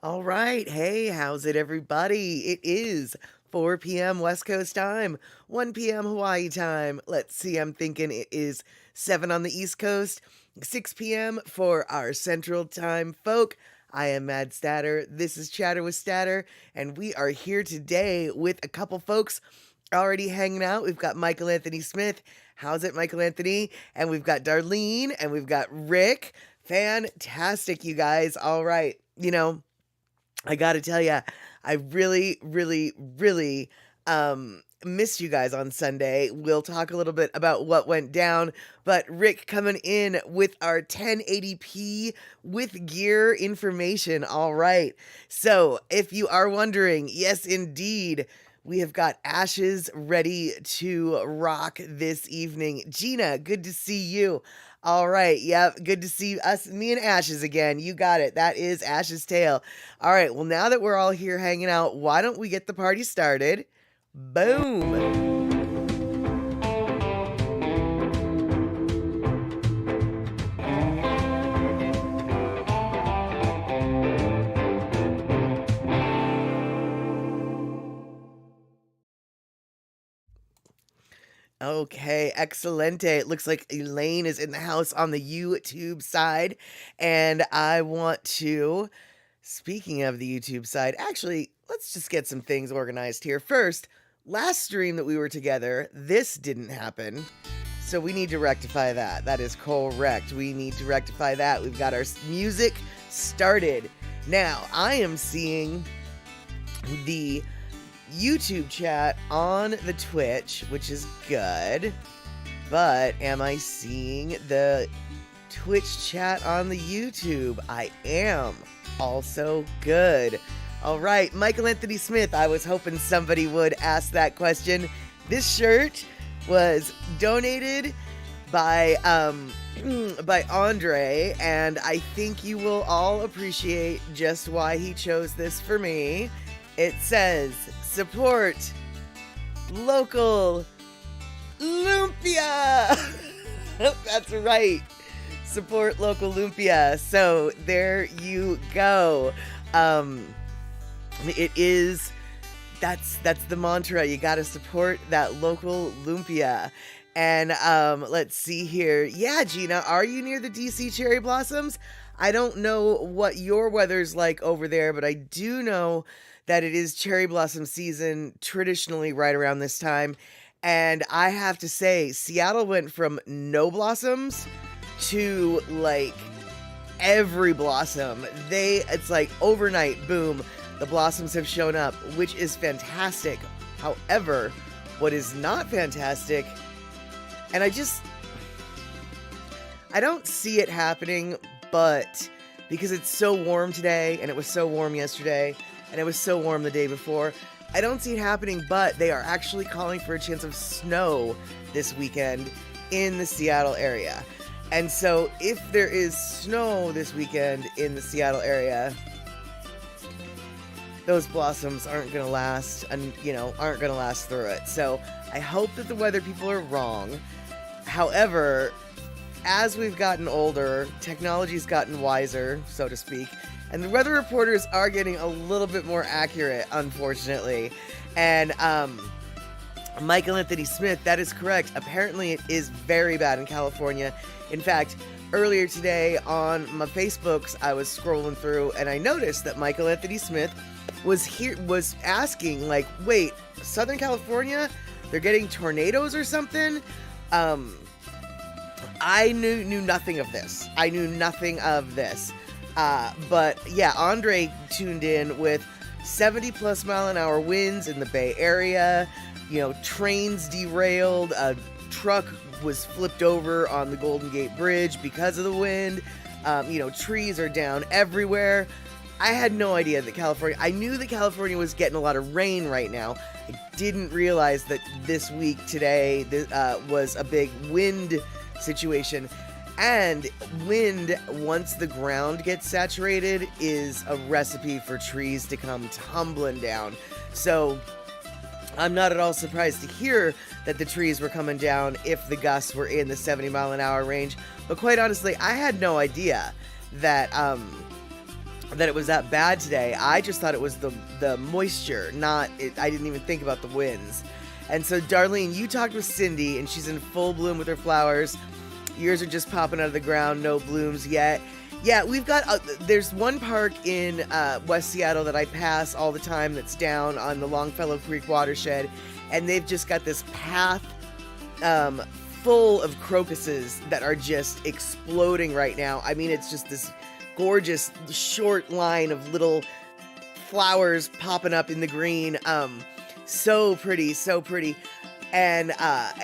All right. Hey, how's it, everybody? It is 4 p.m. West Coast time, 1 p.m. Hawaii time. Let's see, I'm thinking it is 7 on the East Coast, 6 p.m. for our Central Time folk. I am Mad Statter. This is Chatter with Statter, and we are here today with a couple folks already hanging out. We've got Michael Anthony Smith. How's it, Michael Anthony? And we've got Darlene, and we've got Rick. Fantastic, you guys. All right. I gotta tell you, I really missed you guys on Sunday. We'll talk a little bit about what went down, but Rick coming in with our 1080p with gear information. All right. So if you are wondering, yes, indeed, we have got Ashes ready to rock this evening. Gina, good to see you. All right. Yep. Good to see us, me and Ashes again. You got it. That is Ash's Tale. All right. Well, now that we're all here hanging out, why don't we get the party started? Boom. Okay, excelente. It looks like Elaine is in the house on the YouTube side. And I want to, speaking of the YouTube side, actually, let's just get some things organized here. First, last stream that we were together, this didn't happen. So we need to rectify that. That is correct. We need to rectify that. We've got our music started. Now, I am seeing the YouTube chat on the Twitch, which is good, but am I seeing the Twitch chat on the YouTube? I am. Also good. All right, Michael Anthony Smith, I was hoping somebody would ask that question. This shirt was donated by Andre, and I think you will all appreciate just why he chose this for me. It says, support local lumpia. That's right. Support local lumpia. So there you go. It is, that's the mantra. You got to support that local lumpia. And let's see here. Yeah, Gina, are you near the DC cherry blossoms? I don't know what your weather's like over there, but I do know that it is cherry blossom season traditionally right around this time. And I have to say, Seattle went from no blossoms to like every blossom. It's like overnight, boom, the blossoms have shown up, which is fantastic. However, what is not fantastic, and I don't see it happening, but because it's so warm today, and it was so warm yesterday, and it was so warm the day before, I don't see it happening, but they are actually calling for a chance of snow this weekend in the Seattle area. And so if there is snow this weekend in the Seattle area, those blossoms aren't going to last, and aren't going to last through it. So I hope that the weather people are wrong. However, as we've gotten older, technology's gotten wiser, so to speak, and the weather reporters are getting a little bit more accurate, unfortunately. And Michael Anthony Smith, that is correct. Apparently it is very bad in California. In fact, earlier today on my Facebooks, I was scrolling through and I noticed that Michael Anthony Smith was asking, like, wait, Southern California, they're getting tornadoes or something? I knew nothing of this. But yeah, Andre tuned in with 70 plus mile an hour winds in the Bay Area. Trains derailed. A truck was flipped over on the Golden Gate Bridge because of the wind. Trees are down everywhere. I had no idea that I knew that California was getting a lot of rain right now. I didn't realize that this week, today, was a big wind situation. And wind, once the ground gets saturated, is a recipe for trees to come tumbling down. So I'm not at all surprised to hear that the trees were coming down if the gusts were in the 70 mile an hour range. But quite honestly, I had no idea that that it was that bad today. I just thought it was the moisture, not it. I didn't even think about the winds. And so, Darlene, you talked with Cindy, and she's in full bloom with her flowers. Yours are just popping out of the ground, no blooms yet. Yeah, we've got, there's one park in West Seattle that I pass all the time that's down on the Longfellow Creek watershed, and they've just got this path full of crocuses that are just exploding right now. I mean, it's just this gorgeous short line of little flowers popping up in the green. So pretty, so pretty. And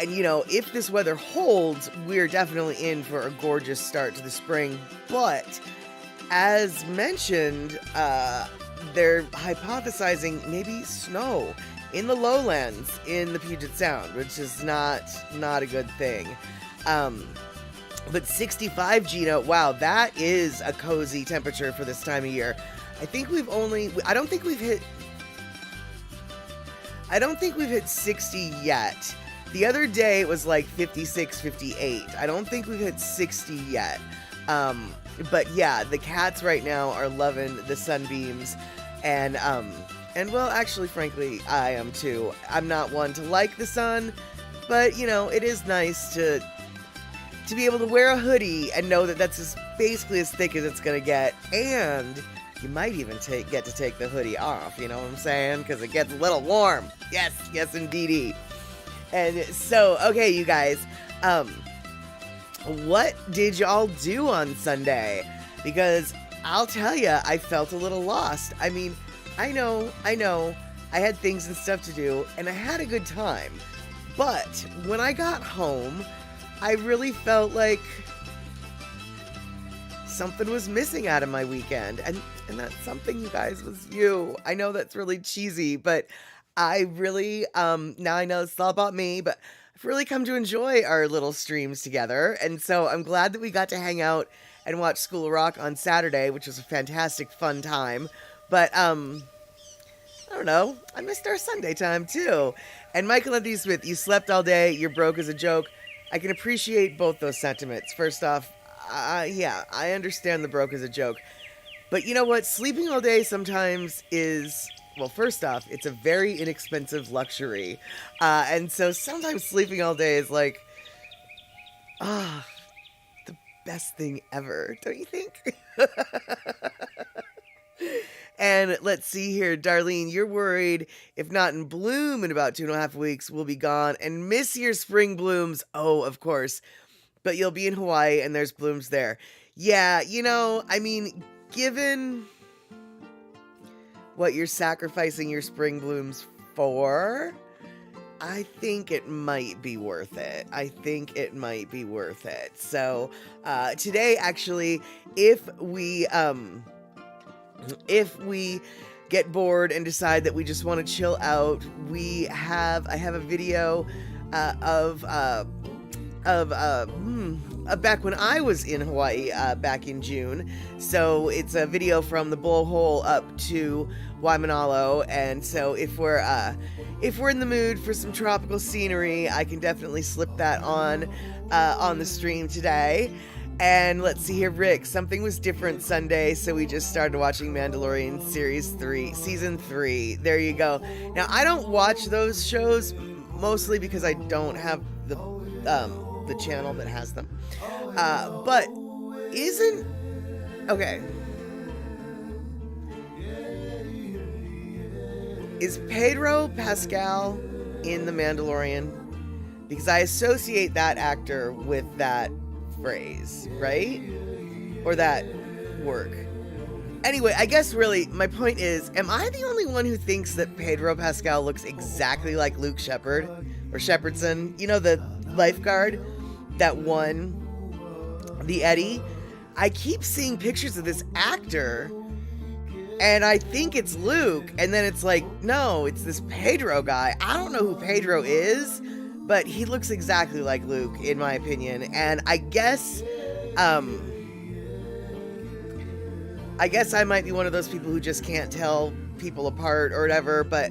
you know, if this weather holds, we're definitely in for a gorgeous start to the spring. But as mentioned, they're hypothesizing maybe snow in the lowlands in the Puget Sound, which is not a good thing. But 65, Gina, wow, that is a cozy temperature for this time of year. I don't think we've hit 60 yet. The other day it was like 56, 58. I don't think we've hit 60 yet. But yeah, the cats right now are loving the sunbeams. And well, actually, frankly, I am too. I'm not one to like the sun, but you know, it is nice to be able to wear a hoodie and know that that's basically as thick as it's gonna get. And you might even get to take the hoodie off, you know what I'm saying? Because it gets a little warm. Yes, indeedy. And so, okay, you guys, what did y'all do on Sunday? Because I'll tell you, I felt a little lost. I mean, I know, I had things and stuff to do, and I had a good time. But when I got home, I really felt like something was missing out of my weekend. And that something, you guys, was you. I know that's really cheesy, but I really, now I know it's all about me, but I've really come to enjoy our little streams together. And so I'm glad that we got to hang out and watch School of Rock on Saturday, which was a fantastic, fun time. But, I don't know, I missed our Sunday time too. And Michael Anthony Smith, you slept all day, you're broke as a joke. I can appreciate both those sentiments. First off, yeah, I understand the broke as a joke. But you know what? Sleeping all day sometimes is, well, first off, it's a very inexpensive luxury. And so sometimes sleeping all day is like, the best thing ever, don't you think? And let's see here, Darlene, you're worried if not in bloom in about 2.5 weeks, we'll be gone and miss your spring blooms. Oh, of course. But you'll be in Hawaii and there's blooms there. Yeah, you know, I mean, given what you're sacrificing your spring blooms for, I think it might be worth it. So, today, actually, if we get bored and decide that we just want to chill out, I have a video of back when I was in Hawaii back in June. So it's a video from the blowhole up to Waimanalo, and so if we're in the mood for some tropical scenery, I can definitely slip that on the stream today. And let's see here, Rick, something was different Sunday, so we just started watching Mandalorian Season 3. There you go. Now, I don't watch those shows, mostly because I don't have the channel that has them. But okay. Is Pedro Pascal in The Mandalorian? Because I associate that actor with that phrase, right? Or that work. Anyway, I guess really my point is, am I the only one who thinks that Pedro Pascal looks exactly like Luke Shepard or Shepherdson? You know, the lifeguard that won the Eddie? I keep seeing pictures of this actor and I think it's Luke, and then it's like, no, it's this Pedro guy. I don't know who Pedro is, but he looks exactly like Luke, in my opinion. And I guess I might be one of those people who just can't tell people apart or whatever. But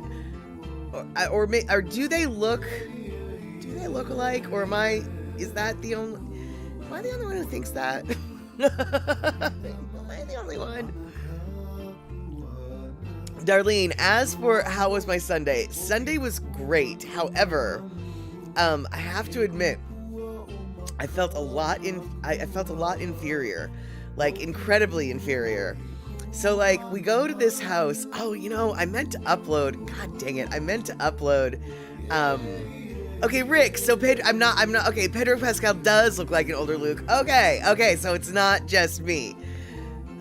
or do they look alike? Or am I the only one who thinks that? Am I the only one? Darlene, as for how was my Sunday? Sunday was great. However, I have to admit, I felt a lot inferior, like incredibly inferior. So like we go to this house. Oh, I meant to upload. God dang it. I meant to upload. Okay, Rick. So I'm not, okay. Pedro Pascal does look like an older Luke. Okay. So it's not just me.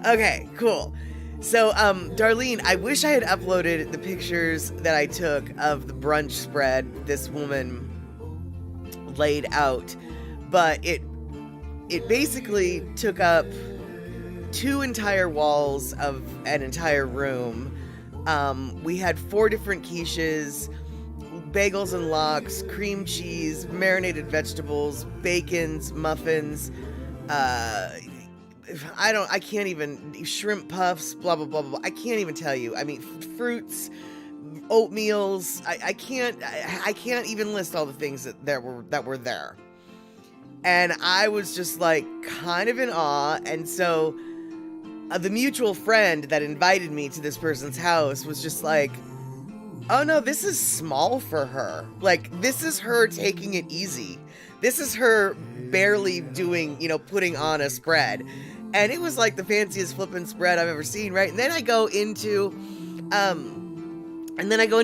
Okay, cool. So, Darlene, I wish I had uploaded the pictures that I took of the brunch spread this woman laid out, but it basically took up 2 entire walls of an entire room. We had 4 different quiches, bagels and lox, cream cheese, marinated vegetables, bacons, muffins, I can't even, shrimp puffs, blah, blah, blah, blah. I can't even tell you. I mean, fruits, oatmeals. I can't even list all the things that were there. And I was just like kind of in awe. And so the mutual friend that invited me to this person's house was just like, oh no, this is small for her. Like, this is her taking it easy. This is her barely doing, putting on a spread. And it was like the fanciest flippin' spread I've ever seen, right? And then I go into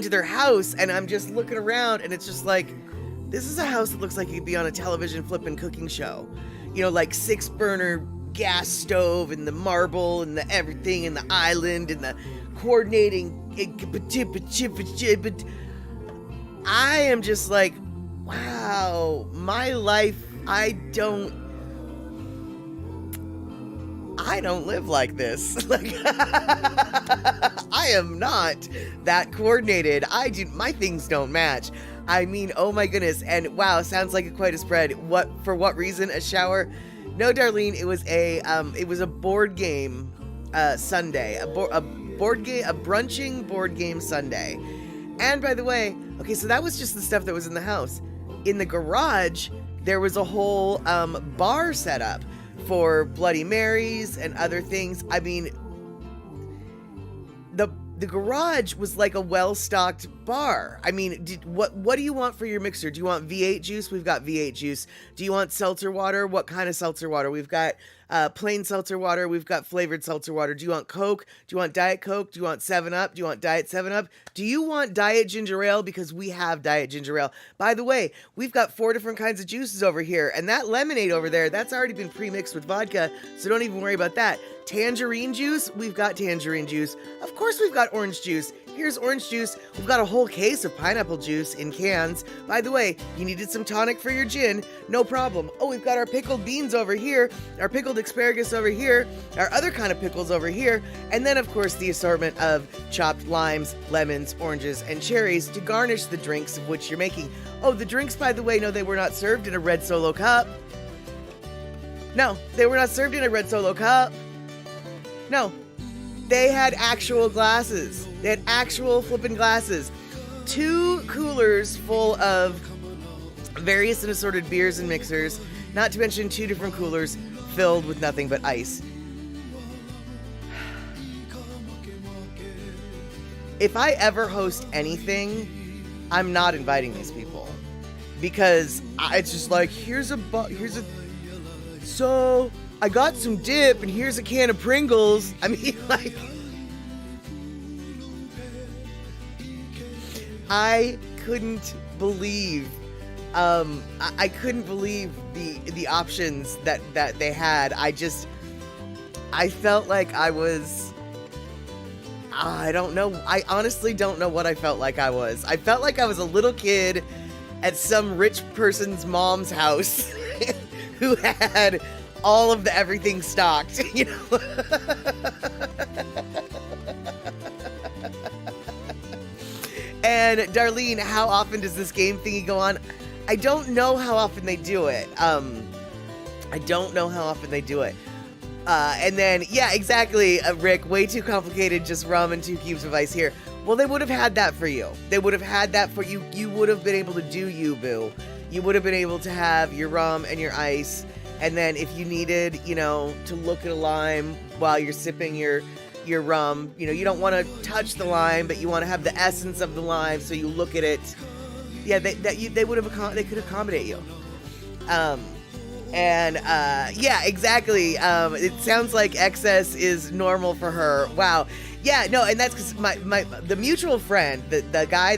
their house, and I'm just looking around, and it's just like, this is a house that looks like it could be on a television flippin' cooking show. Like 6-burner gas stove, and the marble, and the everything, and the island, and the coordinating. I am just like, wow, my life, I don't live like this. Like, I am not that coordinated. My things don't match. I mean, oh my goodness. And wow, sounds like quite a spread. For what reason? A shower? No, Darlene, it was a board game Sunday. A brunching board game Sunday. And by the way, okay, so that was just the stuff that was in the house. In the garage, there was a whole bar set up for Bloody Marys and other things. I mean, the garage was like a well-stocked bar. I mean, what do you want for your mixer? Do you want V8 juice? We've got V8 juice. Do you want seltzer water? What kind of seltzer water? We've got plain seltzer water. We've got flavored seltzer water. Do you want Coke? Do you want Diet Coke? Do you want 7-Up? Do you want Diet 7-Up? Do you want Diet Ginger Ale? Because we have Diet Ginger Ale. By the way, we've got 4 different kinds of juices over here. And that lemonade over there, that's already been pre-mixed with vodka. So don't even worry about that. Tangerine juice? We've got tangerine juice. Of course we've got orange juice. Here's orange juice. We've got a whole case of pineapple juice in cans. By the way, you needed some tonic for your gin? No problem. Oh, we've got our pickled beans over here, our pickled asparagus over here, our other kind of pickles over here, and then of course the assortment of chopped limes, lemons, oranges, and cherries to garnish the drinks of which you're making. Oh, the drinks, by the way, no, they were not served in a red Solo cup. No, they were not served in a red Solo cup. No, they had actual glasses. They had actual flippin' glasses. 2 coolers full of various and assorted beers and mixers, not to mention 2 different coolers filled with nothing but ice. If I ever host anything, I'm not inviting these people. Because it's just like, so I got some dip and here's a can of Pringles. I mean, like, I couldn't believe, I couldn't believe the options that they had. I felt like I was, I don't know. I honestly don't know what I felt like I was. I felt like I was a little kid at some rich person's mom's house who had all of the everything stocked, you know? And Darlene, how often does this game thingy go on? I don't know how often they do it. I don't know how often they do it. And then, yeah, exactly, Rick, way too complicated, just rum and 2 cubes of ice here. Well, they would have had that for you. They would have had that for you. You would have been able to do you, boo. You would have been able to have your rum and your ice. And then if you needed, you know, to look at a lime while you're sipping your your rum. You know, you don't want to touch the lime, but you want to have the essence of the lime, so you look at it. Yeah, they could accommodate you. Yeah, exactly. It sounds like excess is normal for her. Wow. Yeah, no, and that's because the mutual friend, the guy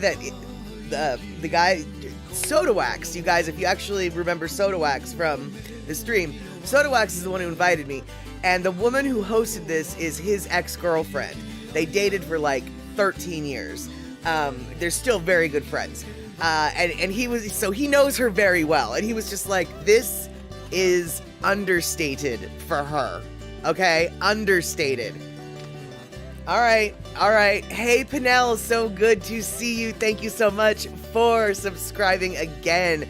Soda Wax, you guys, if you actually remember Soda Wax from the stream, Soda Wax is the one who invited me, and the woman who hosted this is his ex-girlfriend. They dated for like 13 years. They're still very good friends. And he knows her very well, and he was just like, this is understated for her. Okay? Understated. All right. Hey, Pinnell, so good to see you. Thank you so much for subscribing again.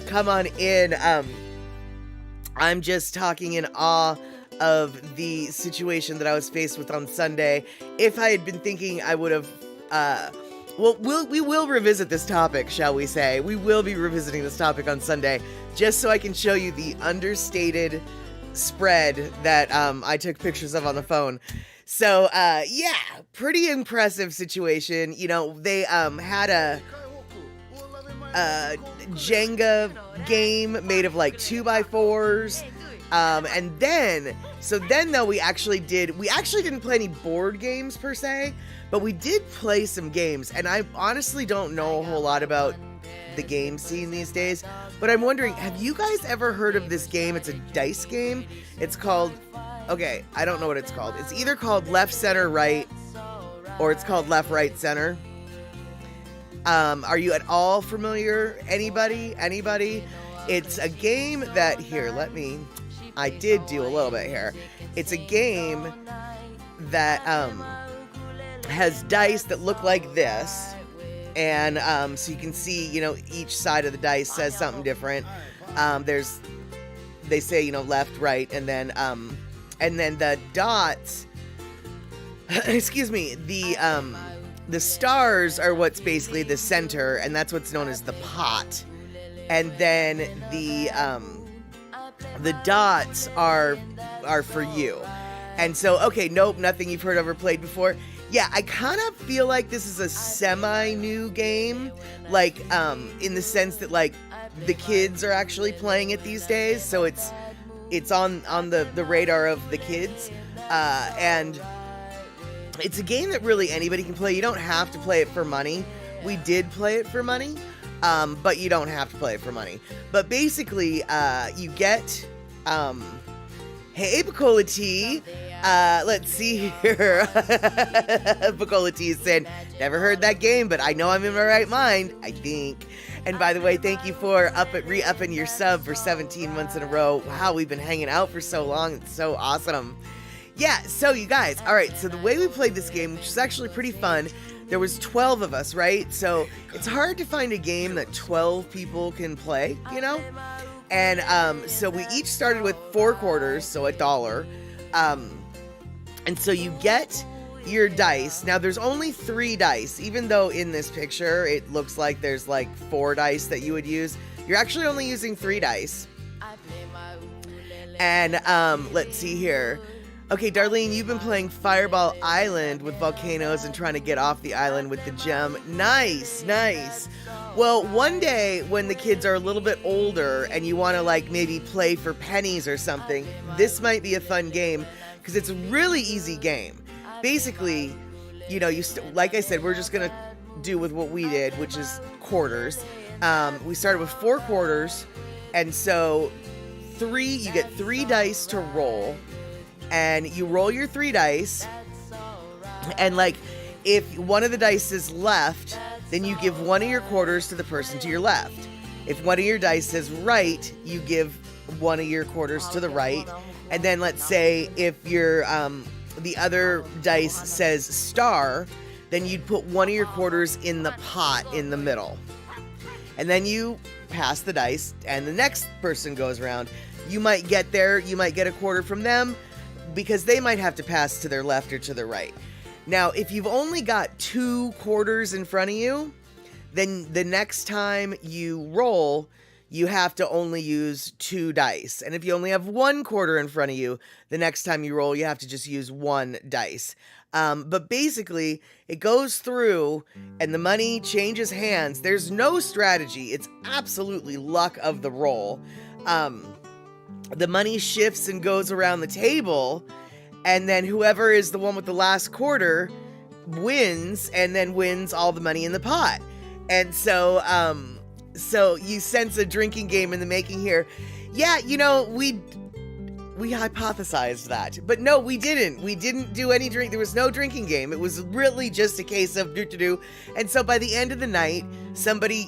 Come on in. I'm just talking in awe of the situation that I was faced with on Sunday. If I had been thinking, I would have, we will revisit this topic, shall we say. We will be revisiting this topic on Sunday, just so I can show you the understated spread that I took pictures of on the phone. So, yeah, pretty impressive situation. You know, they had a Jenga game made of like 2x4s. And then though we actually didn't play any board games per se, but we did play some games. And I honestly don't know a whole lot about the game scene these days, but I'm wondering, have you guys ever heard of this game? It's a dice game. It's called, okay, I don't know what it's called. It's either called Left, Center, Right, or it's called Left, Right, Center. Are you at all familiar? Anybody? It's a game that, I did do a little bit here. It's a game that has dice that look like this. And so you can see, you know, each side of the dice says something different. They say, you know, left, right, and then the dots, excuse me, the stars are what's basically the center, and that's what's known as the pot. And then the dots are for you. And so, okay, nope, nothing you've heard of or played before. Yeah, I kind of feel like this is a semi-new game, like, in the sense that, like, the kids are actually playing it these days, so it's on the radar of the kids, and it's a game that really anybody can play. You don't have to play it for money. We did play it for money, but you don't have to play it for money. But basically, you get, hey, Bacola T, let's see here. Bacola T said, never heard that game, but I know I'm in my right mind, I think. And by the way, thank you for re-upping your sub for 17 months in a row. Wow, we've been hanging out for so long. It's so awesome. Yeah, so you guys, all right, so the way we played this game, which is actually pretty fun, there was 12 of us, right? So it's hard to find a game that 12 people can play, you know? And so we each started with 4 quarters, so $1. And so you get your dice. Now there's only 3 dice, even though in this picture it looks like there's like 4 dice that you would use. You're actually only using 3 dice. And let's see here. Okay, Darlene, you've been playing Fireball Island with volcanoes and trying to get off the island with the gem. Nice, nice. Well, one day when the kids are a little bit older and you want to like maybe play for pennies or something, this might be a fun game because it's a really easy game. Basically, you know, like I said, we're just going to do with what we did, which is quarters. We started with 4 quarters, and so you get 3 dice to roll, and you roll your 3 dice, and like if one of the dice is left, then you give one of your quarters to the person to your left. If one of your dice is right, you give one of your quarters to the right. And then let's say if your the other dice says star, then you'd put one of your quarters in the pot in the middle. And then you pass the dice, and the next person goes around. You might get a quarter from them, because they might have to pass to their left or to their right. Now, if you've only got 2 quarters in front of you, then the next time you roll, you have to only use 2 dice. And if you only have 1 quarter in front of you, the next time you roll, you have to just use 1 dice. But basically, it goes through and the money changes hands. There's no strategy. It's absolutely luck of the roll. The money shifts and goes around the table, and then whoever is the one with the last quarter wins, and then wins all the money in the pot. And so you sense a drinking game in the making here. Yeah, we hypothesized that, but no, we didn't. We didn't do any drink. There was no drinking game. It was really just a case of do. And so by the end of the night, somebody,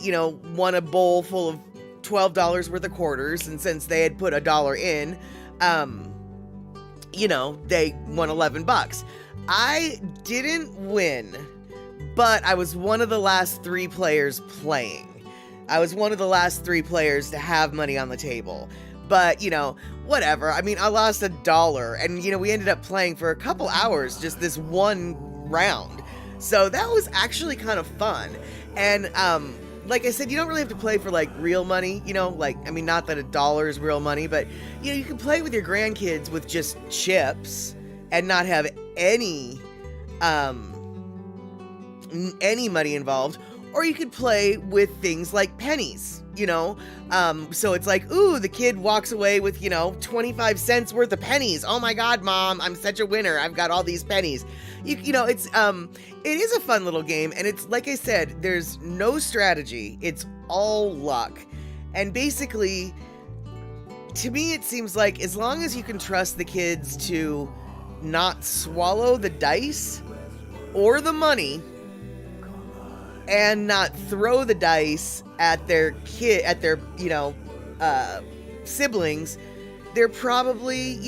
won a bowl full of $12 worth of quarters. And since they had put $1 in, they won $11. I didn't win, but I was one of the last 3 players playing. I was one of the last 3 players to have money on the table. But, whatever. I mean, I lost $1 and, we ended up playing for a couple hours, just this one round. So that was actually kind of fun. And, like I said, you don't really have to play for real money, not that $1 is real money, but, you can play with your grandkids with just chips and not have any money involved. Or you could play with things like pennies, so it's like, ooh, the kid walks away with, 25 cents worth of pennies. Oh my God, Mom, I'm such a winner. I've got all these pennies. It is a fun little game. And it's, like I said, there's no strategy. It's all luck. And basically, to me, it seems like as long as you can trust the kids to not swallow the dice or the money, and not throw the dice at their siblings, they're probably,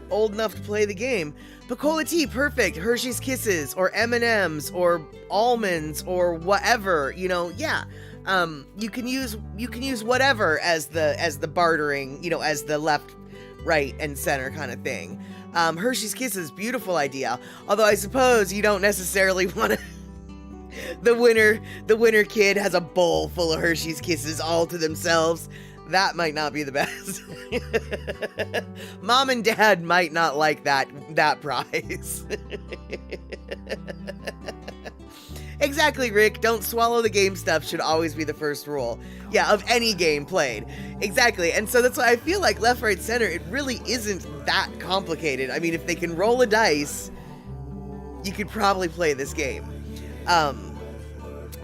old enough to play the game. Picola tea, perfect. Hershey's Kisses, or M&Ms, or almonds, or whatever, yeah. You can use whatever as the bartering, as the left, right, and center kind of thing. Hershey's Kisses, beautiful idea. Although I suppose you don't necessarily want to. The winner kid has a bowl full of Hershey's Kisses all to themselves. That might not be the best. Mom and Dad might not like that prize. Exactly, Rick. Don't swallow the game stuff should always be the first rule. Yeah, of any game played. Exactly. And so that's why I feel like left, right, center, it really isn't that complicated. I mean, if they can roll a dice, you could probably play this game.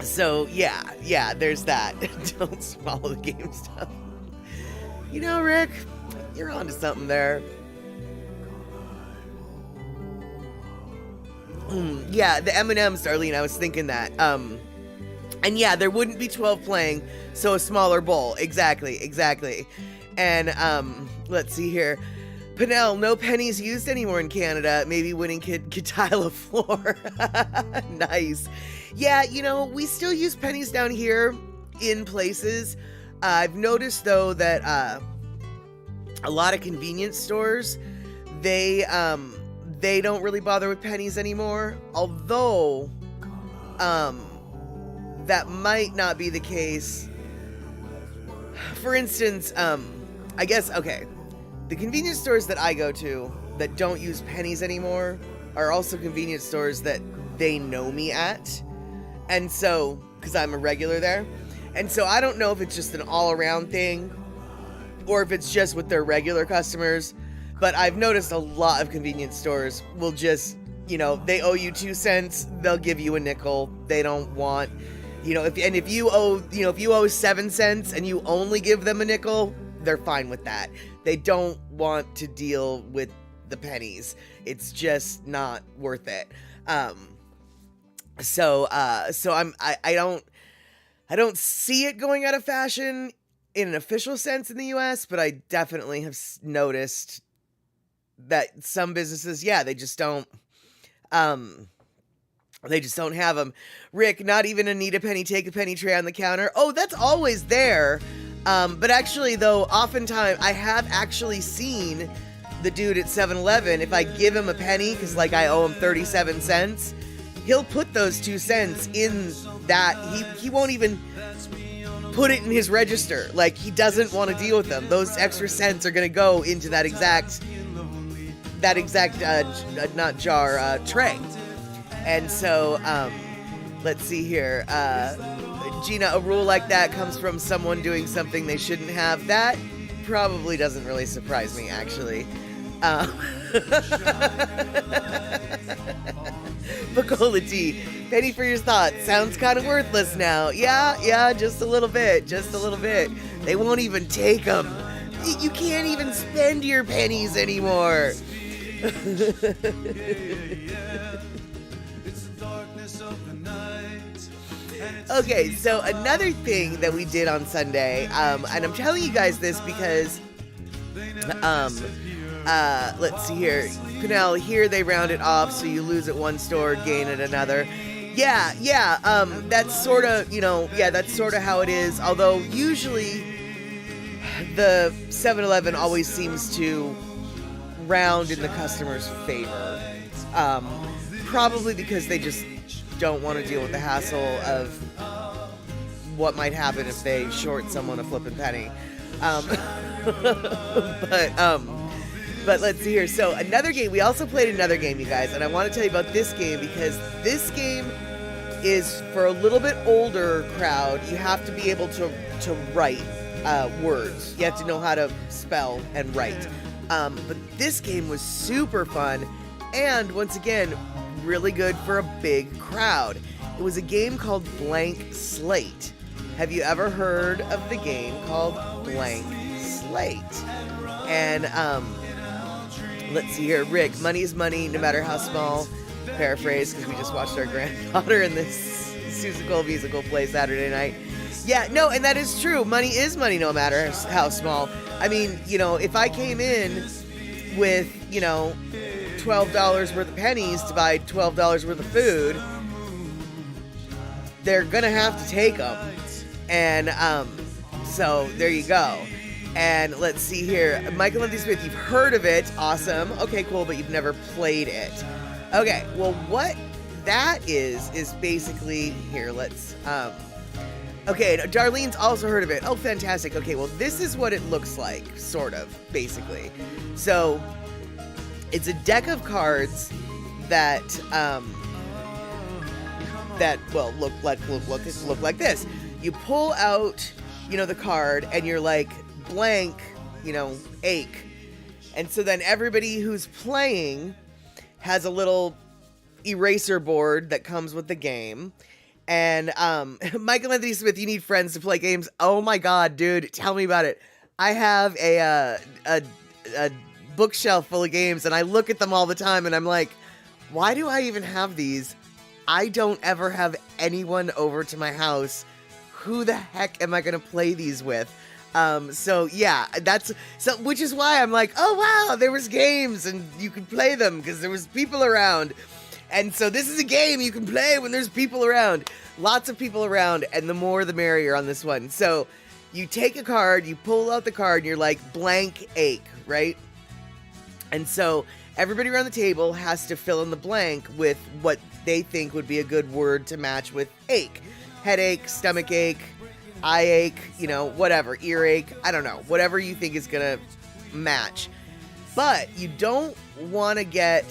So yeah, there's that. Don't swallow the game stuff. Rick, you're onto something there. Yeah, the M&Ms, Darlene, I was thinking that. And yeah, there wouldn't be 12 playing, so a smaller bowl. Exactly. And, let's see here. Pinnell, no pennies used anymore in Canada. Maybe winning kid could tile a floor. Nice. Yeah, we still use pennies down here in places. I've noticed, though, that a lot of convenience stores, they don't really bother with pennies anymore. Although, that might not be the case. For instance, I guess, okay. The convenience stores that I go to that don't use pennies anymore are also convenience stores that they know me at. And so, because I'm a regular there. And so I don't know if it's just an all-around thing or if it's just with their regular customers. But I've noticed a lot of convenience stores will just, they owe you 2 cents, they'll give you a nickel. They don't want, if you owe 7 cents and you only give them a nickel, they're fine with that. They don't want to deal with the pennies. It's just not worth it. So I don't see it going out of fashion in an official sense in the US, but I definitely have noticed that some businesses, yeah, they just don't have them. Rick, not even a need a penny, take a penny tray on the counter. Oh, that's always there. But actually, though, oftentimes I have actually seen the dude at 7-Eleven, if I give him a penny, because I owe him 37 cents, he'll put those 2 cents in that. He won't even put it in his register. Like, he doesn't want to deal with them. Those extra cents are going to go into that exact not jar, tray. And so, let's see here. Gina, a rule like that comes from someone doing something they shouldn't have. That probably doesn't really surprise me, actually. Bacola tea. Penny for your thoughts. Sounds kind of worthless now. Yeah, just a little bit. They won't even take them. You can't even spend your pennies anymore. Okay, so another thing that we did on Sunday, and I'm telling you guys this because, let's see here. Canal, here they round it off, so you lose at one store, gain at another. Yeah, that's sort of, that's sort of how it is, although usually the 7-Eleven always seems to round in the customer's favor. Probably because they just don't want to deal with the hassle of what might happen if they short someone a flippin' penny. But let's see here. So another game, we also played another game, you guys, and I want to tell you about this game because this game is for a little bit older crowd. You have to be able to write words. You have to know how to spell and write. But this game was super fun and, once again, really good for a big crowd. It was a game called Blank Slate. Have you ever heard of the game called Blank Slate? And let's see here. Rick, money is money, no matter how small. Paraphrase, because we just watched our granddaughter in this musical play Saturday night. Yeah, no, and that is true. Money is money, no matter how small. I mean, if I came in with, $12 worth of pennies to buy $12 worth of food, they're gonna have to take them. And so there you go. And let's see here. Michael Lindsay Smith, you've heard of it. Awesome. Okay, cool, but you've never played it. Okay, well, what that is basically, here, let's, okay, Darlene's also heard of it. Oh, fantastic. Okay, well, this is what it looks like, sort of, basically. So, it's a deck of cards that, look like this. You pull out, the card, and you're like, blank, ache. And so then everybody who's playing has a little eraser board that comes with the game. And Michael Anthony Smith, you need friends to play games. Oh my God, dude, tell me about it. I have a bookshelf full of games, and I look at them all the time, and I'm like, why do I even have these? I don't ever have anyone over to my house. Who the heck am I gonna play these with? So yeah, which is why I'm like, oh wow, there was games and you could play them because there was people around. And so this is a game you can play when there's people around. Lots of people around, and the more the merrier on this one. So you take a card, you pull out the card, and you're like, blank ache, right? And so everybody around the table has to fill in the blank with what they think would be a good word to match with ache. Headache, stomach ache, eye ache, whatever, earache, I don't know, whatever you think is gonna match. But you don't want to get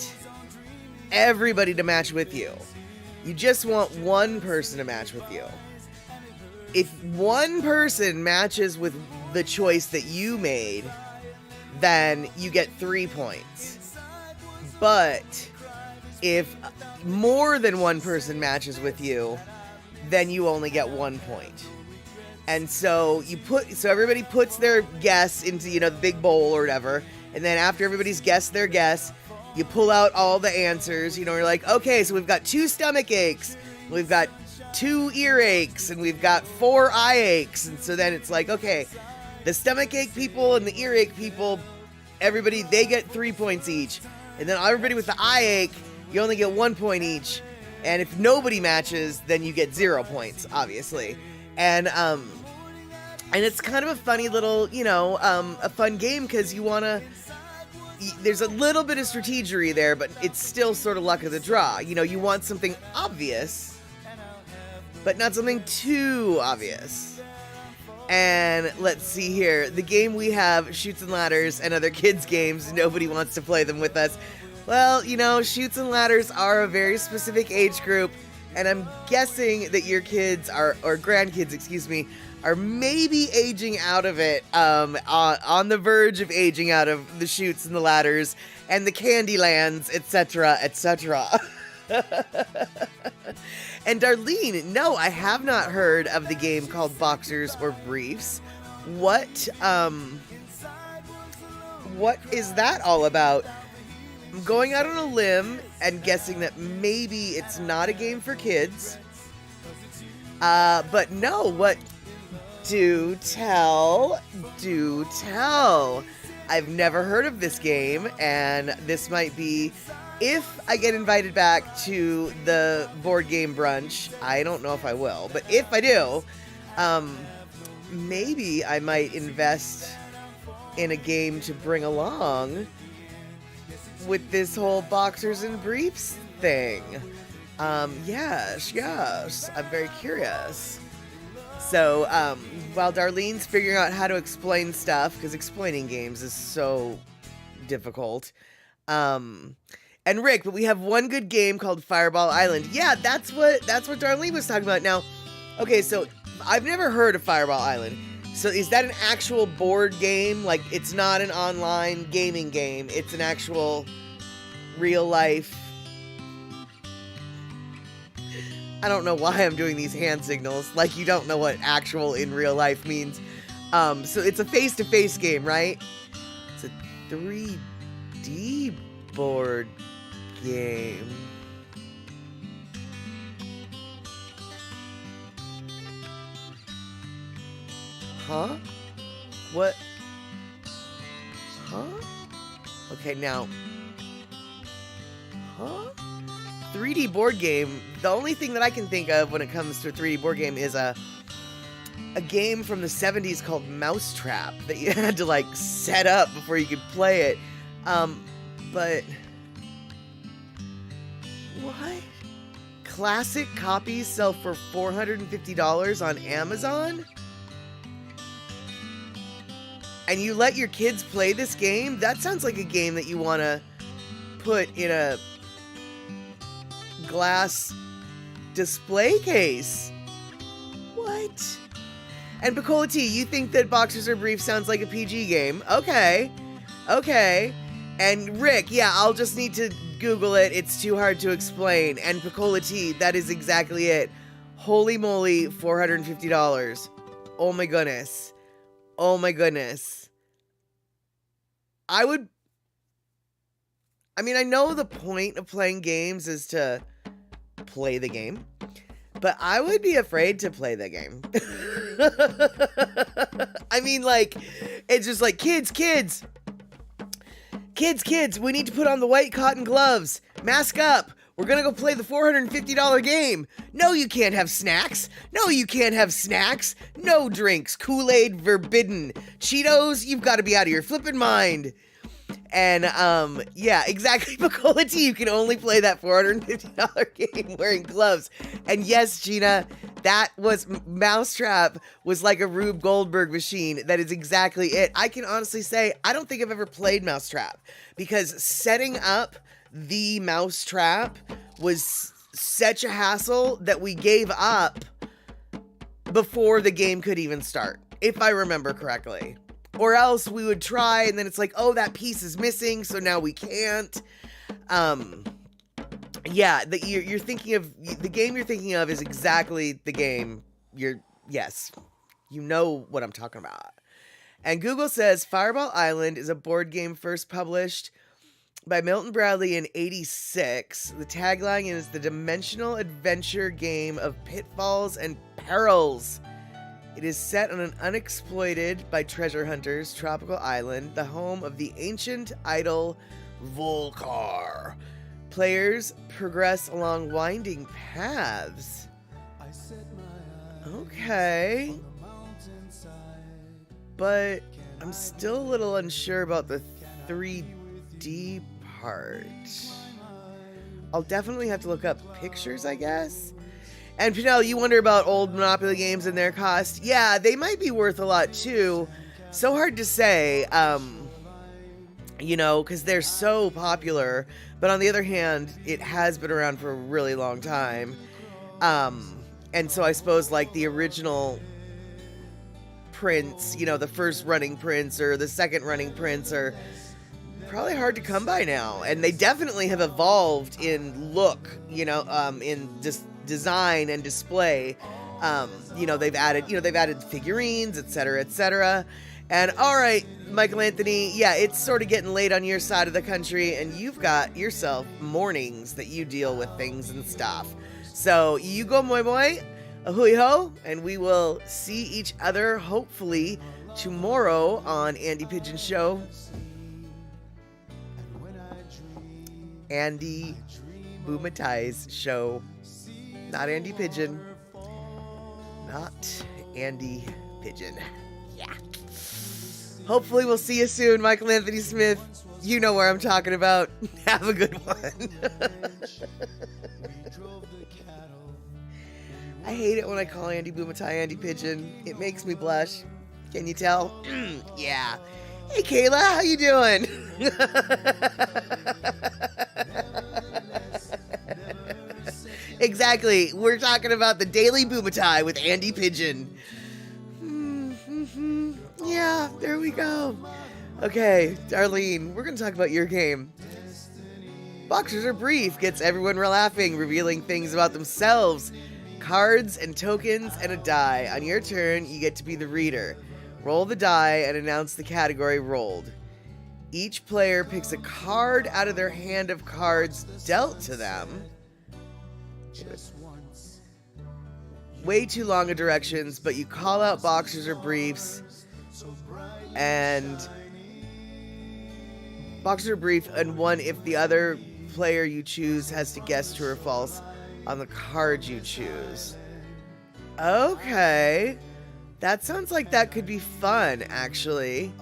everybody to match with you. You just want one person to match with you. If one person matches with the choice that you made, then you get 3 points. But if more than one person matches with you, then you only get 1 point. And so everybody puts their guess into, the big bowl or whatever. And then after everybody's guessed their guess, you pull out all the answers. You're like, okay, so we've got 2 stomach aches, we've got 2 earaches, and we've got 4 eye aches. And so then it's like, okay, the stomach ache people and the earache people, everybody, they get 3 points each. And then everybody with the eye ache, you only get 1 point each. And if nobody matches, then you get 0 points, obviously. And it's kind of a funny little, a fun game because there's a little bit of strategery there, but it's still sort of luck of the draw. You want something obvious, but not something too obvious. And let's see here. The game we have, Shoots and Ladders, and other kids' games. Nobody wants to play them with us. Well, you know, Shoots and Ladders are a very specific age group, and I'm guessing that your kids are, or grandkids, excuse me, are maybe aging out of it, on the verge of aging out of the Shoots and the Ladders and the Candylands, etc., etc. And Darlene, no, I have not heard of the game called Boxers or Briefs. What is that all about? I'm going out on a limb and guessing that maybe it's not a game for kids. But no, what? Do tell. I've never heard of this game, and this might be, if I get invited back to the board game brunch, I don't know if I will, but if I do, maybe I might invest in a game to bring along with this whole Boxers and Briefs thing. Yes, I'm very curious. So, while Darlene's figuring out how to explain stuff, because explaining games is so difficult, and Rick, but we have one good game called Fireball Island. Yeah, that's what Darlene was talking about. Now, okay, so I've never heard of Fireball Island. So is that an actual board game? Like, it's not an online gaming game. It's an actual real life. I don't know why I'm doing these hand signals. Like, you don't know what actual in real life means. So it's a face-to-face game, right? It's a 3D board game. Huh? What? Huh? Okay, now. Huh? 3D board game. The only thing that I can think of when it comes to a 3D board game is a game from the 70s called Mousetrap that you had to like set up before you could play it. But what? Classic copies sell for $450 on Amazon? And you let your kids play this game? That sounds like a game that you want to put in a glass display case. What? And Picola T, you think that Boxers or Briefs sounds like a PG game? Okay. And Rick, yeah, I'll just need to Google it. It's too hard to explain. And Picola T, that is exactly it. Holy moly, $450. Oh my goodness. I know the point of playing games is to play the game, but I would be afraid to play the game. I mean, like, it's just like, kids, we need to put on the white cotton gloves. Mask up. We're gonna go play the $450 game. No, you can't have snacks. No drinks. Kool-Aid forbidden. Cheetos, you've got to be out of your flippin' mind. And, yeah, exactly, Picola T, you can only play that $450 game wearing gloves. And yes, Gina, that was, Mousetrap was like a Rube Goldberg machine. That is exactly it. I can honestly say, I don't think I've ever played Mousetrap, because setting up the Mousetrap was such a hassle that we gave up before the game could even start, if I remember correctly. Or else we would try, and then it's like, oh, that piece is missing, so now we can't. Yeah, you're thinking of, the game you're thinking of is exactly the game yes, you know what I'm talking about. And Google says Fireball Island is a board game first published by Milton Bradley in '86. The tagline is the dimensional adventure game of pitfalls and perils. It is set on an unexploited by treasure hunters tropical island, the home of the ancient idol Volcar. Players progress along winding paths. Okay. But I'm still a little unsure about the 3D part. I'll definitely have to look up pictures, I guess. And Pinel, you wonder about old Monopoly games and their cost. Yeah, they might be worth a lot too. So hard to say, because they're so popular. But on the other hand, it has been around for a really long time. And so I suppose like the original prints, the first running prints or the second running prints are probably hard to come by now. And they definitely have evolved in look, in design and display. They've added figurines, etc., etc. And all right, Michael Anthony, yeah, it's sort of getting late on your side of the country, and you've got yourself mornings that you deal with things and stuff. So you go moi moi, a hui ho, and we will see each other hopefully tomorrow on Andy Pigeon's show. Andy Boomatai's show. Not Andy Pigeon. Not Andy Pigeon. Yeah. Hopefully we'll see you soon, Michael Anthony Smith. You know where I'm talking about. Have a good one. I hate it when I call Andy Boomatai Andy Pigeon. It makes me blush. Can you tell? Yeah. Hey, Kayla, how you doing? Exactly. We're talking about the Daily Boomatai with Andy Pigeon. Yeah, there we go. Okay, Darlene, we're going to talk about your game. Boxers Are Brief gets everyone laughing, revealing things about themselves. Cards and tokens and a die. On your turn, you get to be the reader. Roll the die and announce the category rolled. Each player picks a card out of their hand of cards dealt to them. Way too long of directions, but you call out boxers or briefs, and boxers or brief, and one if the other player you choose has to guess true or false on the card you choose. Okay. That sounds like that could be fun, actually.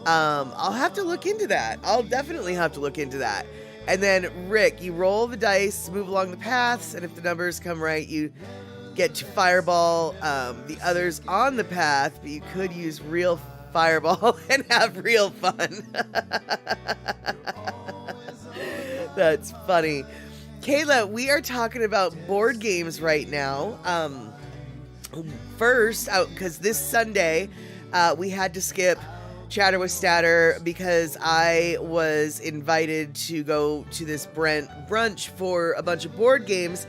I'll have to look into that. I'll definitely have to look into that. And then, Rick, you roll the dice, move along the paths, and if the numbers come right, you get to fireball the others on the path, but you could use real fireball and have real fun. That's funny. Kayla, we are talking about board games right now. First, because this Sunday we had to skip Chatter with Statter because I was invited to go to this brunch for a bunch of board games,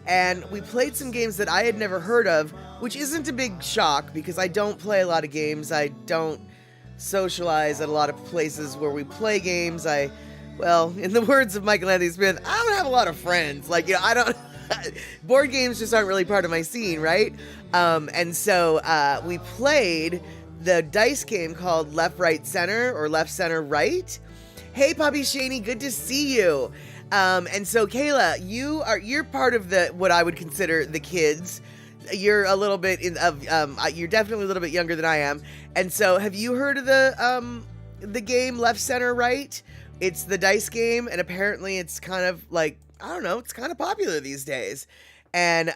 and we played some games that I had never heard of, which isn't a big shock because I don't play a lot of games. I don't socialize at a lot of places where we play games. Well, in the words of Michael Anthony Smith, I don't have a lot of friends. I don't... Board games just aren't really part of my scene, right? And so we played the dice game called Left, Right, Center, or Left, Center, Right. Hey, Poppy Shaney, good to see you. And so, Kayla, you're part of what I would consider the kids. You're a little bit you're definitely a little bit younger than I am. And so, have you heard of the game Left, Center, Right? It's the dice game, and apparently it's kind of like, I don't know, it's kind of popular these days. And,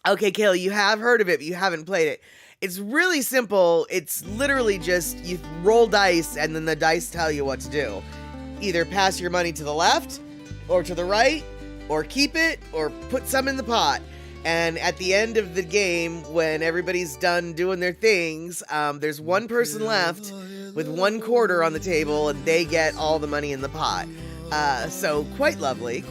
okay, Kayla, you have heard of it, but you haven't played it. It's really simple. It's literally just you roll dice, and then the dice tell you what to do. Either pass your money to the left, or to the right, or keep it, or put some in the pot. And at the end of the game, when everybody's done doing their things, there's one person left with 1 quarter on the table, and they get all the money in the pot. So quite lovely,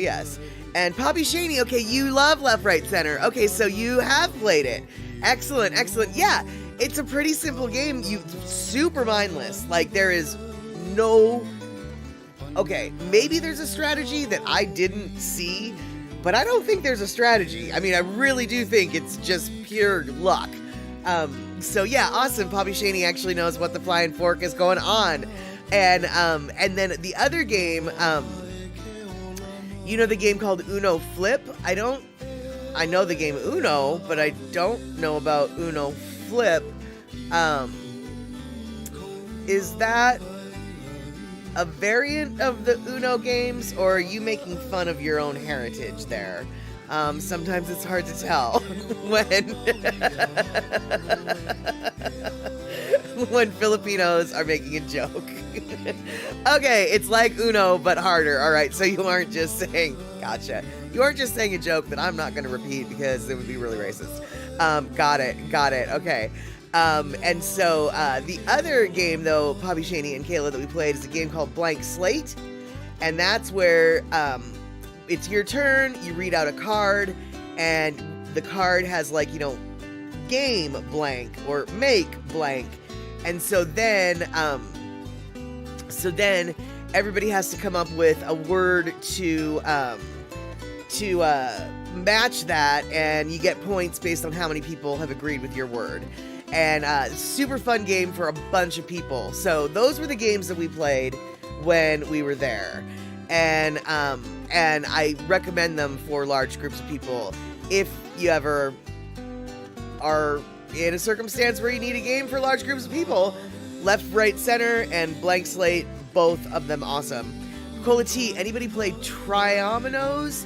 yes. And Poppy Shaney, okay, you love Left, Right, Center. Okay, so you have played it. Excellent. Yeah, it's a pretty simple game. Super mindless. There is no... Okay, maybe there's a strategy that I didn't see, but I don't think there's a strategy. I mean, I really do think it's just pure luck. So yeah, awesome. Poppy Shaney actually knows what the flying fork is going on. And then the other game, you know the game called Uno Flip? I know the game Uno, but I don't know about Uno Flip. Is that a variant of the Uno games, or are you making fun of your own heritage there? Sometimes it's hard to tell when when Filipinos are making a joke. Okay, it's like Uno, but harder. All right, so you aren't just saying, gotcha. You aren't just saying a joke that I'm not going to repeat because it would be really racist. Got it. Okay. And so the other game, though, Poppy, Shani, and Kayla, that we played is a game called Blank Slate. And that's where it's your turn, you read out a card, and the card has, like, you know, game blank or make blank. And so then everybody has to come up with a word to match that, and you get points based on how many people have agreed with your word. And super fun game for a bunch of people. So those were the games that we played when we were there, and I recommend them for large groups of people. If you ever are in a circumstance where you need a game for large groups of people, Left, Right, Center, and Blank Slate, both of them awesome. Cola T, anybody played Triominoes?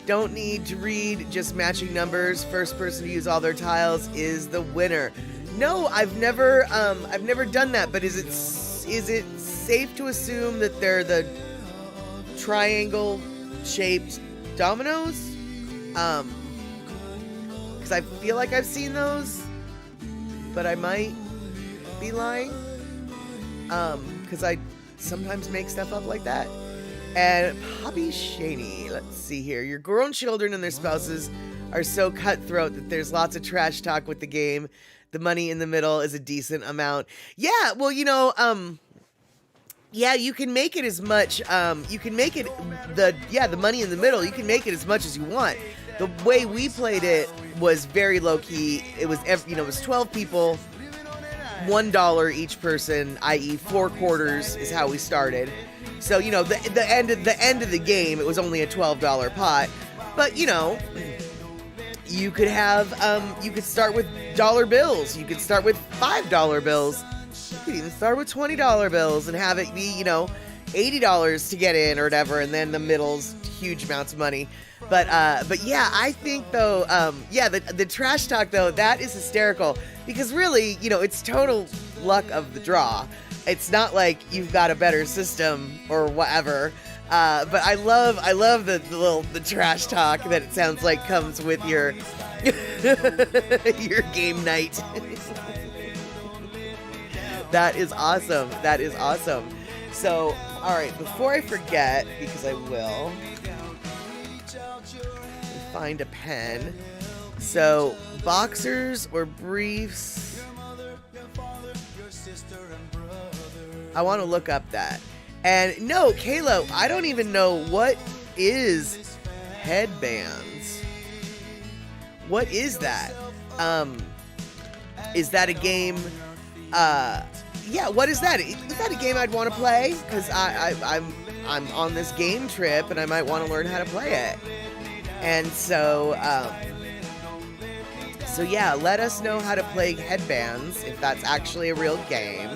Don't need to read, just matching numbers. First person to use all their tiles is the winner. No, I've never done that, but is it safe to assume that they're the triangle shaped dominoes? Because I feel like I've seen those, but I might be lying. Because I sometimes make stuff up like that. And Poppy Shaney, let's see here. Your grown children and their spouses are so cutthroat that there's lots of trash talk with the game. The money in the middle is a decent amount. Yeah, well, you know, yeah, you can make it as much, you can make it, the money in the middle, you can make it as much as you want. The way we played it was very low-key. It was, you know, it was 12 people, $1 each person, i.e. 4 quarters is how we started. So, you know, the end of the game, it was only a $12 pot. But, you know, you could have, you could start with dollar bills. You could start with $5 bills. You could even start with $20 bills and have it be, you know, $80 to get in or whatever. And then the middle's huge amounts of money. But yeah, I think though, the trash talk though, that is hysterical because really, you know, it's total luck of the draw. It's not like you've got a better system or whatever. But I love the trash talk that it sounds like comes with your your game night. That is awesome. That is awesome. So, all right, before I forget, because I will, find a pen. So, boxers or briefs? I want to look up that. And no, Kayla, I don't even know what is headbands. What is that? Is that a game? Yeah, what is that? Is that a game I'd want to play? Because I'm on this game trip and I might want to learn how to play it. And so yeah, let us know how to play headbands if that's actually a real game.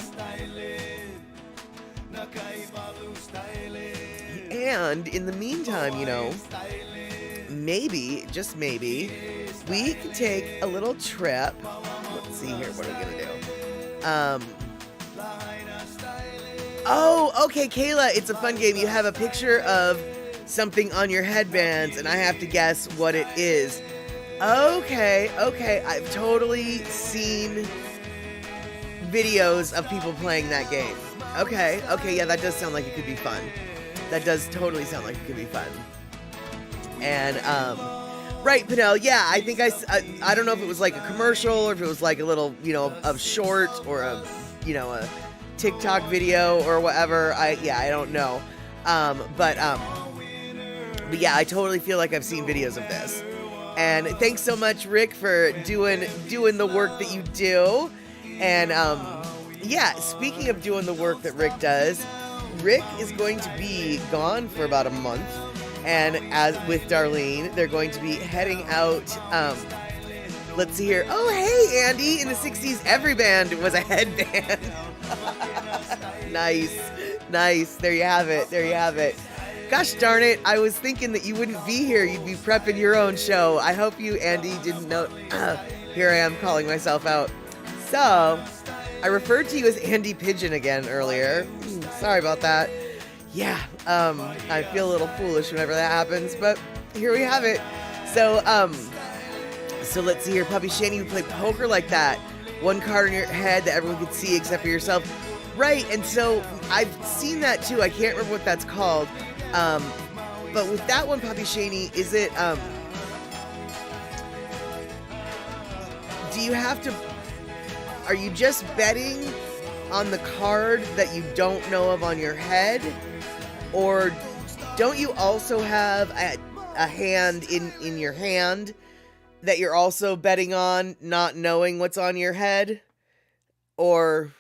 And in the meantime, you know, maybe, just maybe, we can take a little trip. Let's see here, what are we gonna do? Oh, okay, Kayla, it's a fun game. You have a picture of something on your headbands, and I have to guess what it is. Okay, I've totally seen videos of people playing that game. Okay, yeah, that does sound like it could be fun. That does totally sound like it could be fun. And, right, Pinnell, yeah, I think I don't know if it was like a commercial or if it was like a little, you know, a short or a, you know, a TikTok video or whatever. I don't know. But yeah, I totally feel like I've seen videos of this. And thanks so much, Rick, for doing the work that you do. And, yeah, speaking of doing the work that Rick does, Rick is going to be gone for about a month. And as with Darlene, they're going to be heading out. Let's see here. Oh, hey, Andy. In the 60s, every band was a headband. Nice. There you have it. Gosh darn it, I was thinking that you wouldn't be here. You'd be prepping your own show. I hope you, Andy, didn't know. Here I am calling myself out. So, I referred to you as Andy Pigeon again earlier. Sorry about that. Yeah, I feel a little foolish whenever that happens, but here we have it. So let's see here. Puppy Shani, you play poker like that. One card in your head that everyone could see except for yourself. Right, and so I've seen that too. I can't remember what that's called. But with that one, Puppy Shani, is it, do you have to, are you just betting on the card that you don't know of on your head? Or don't you also have a hand in your hand that you're also betting on, not knowing what's on your head? Or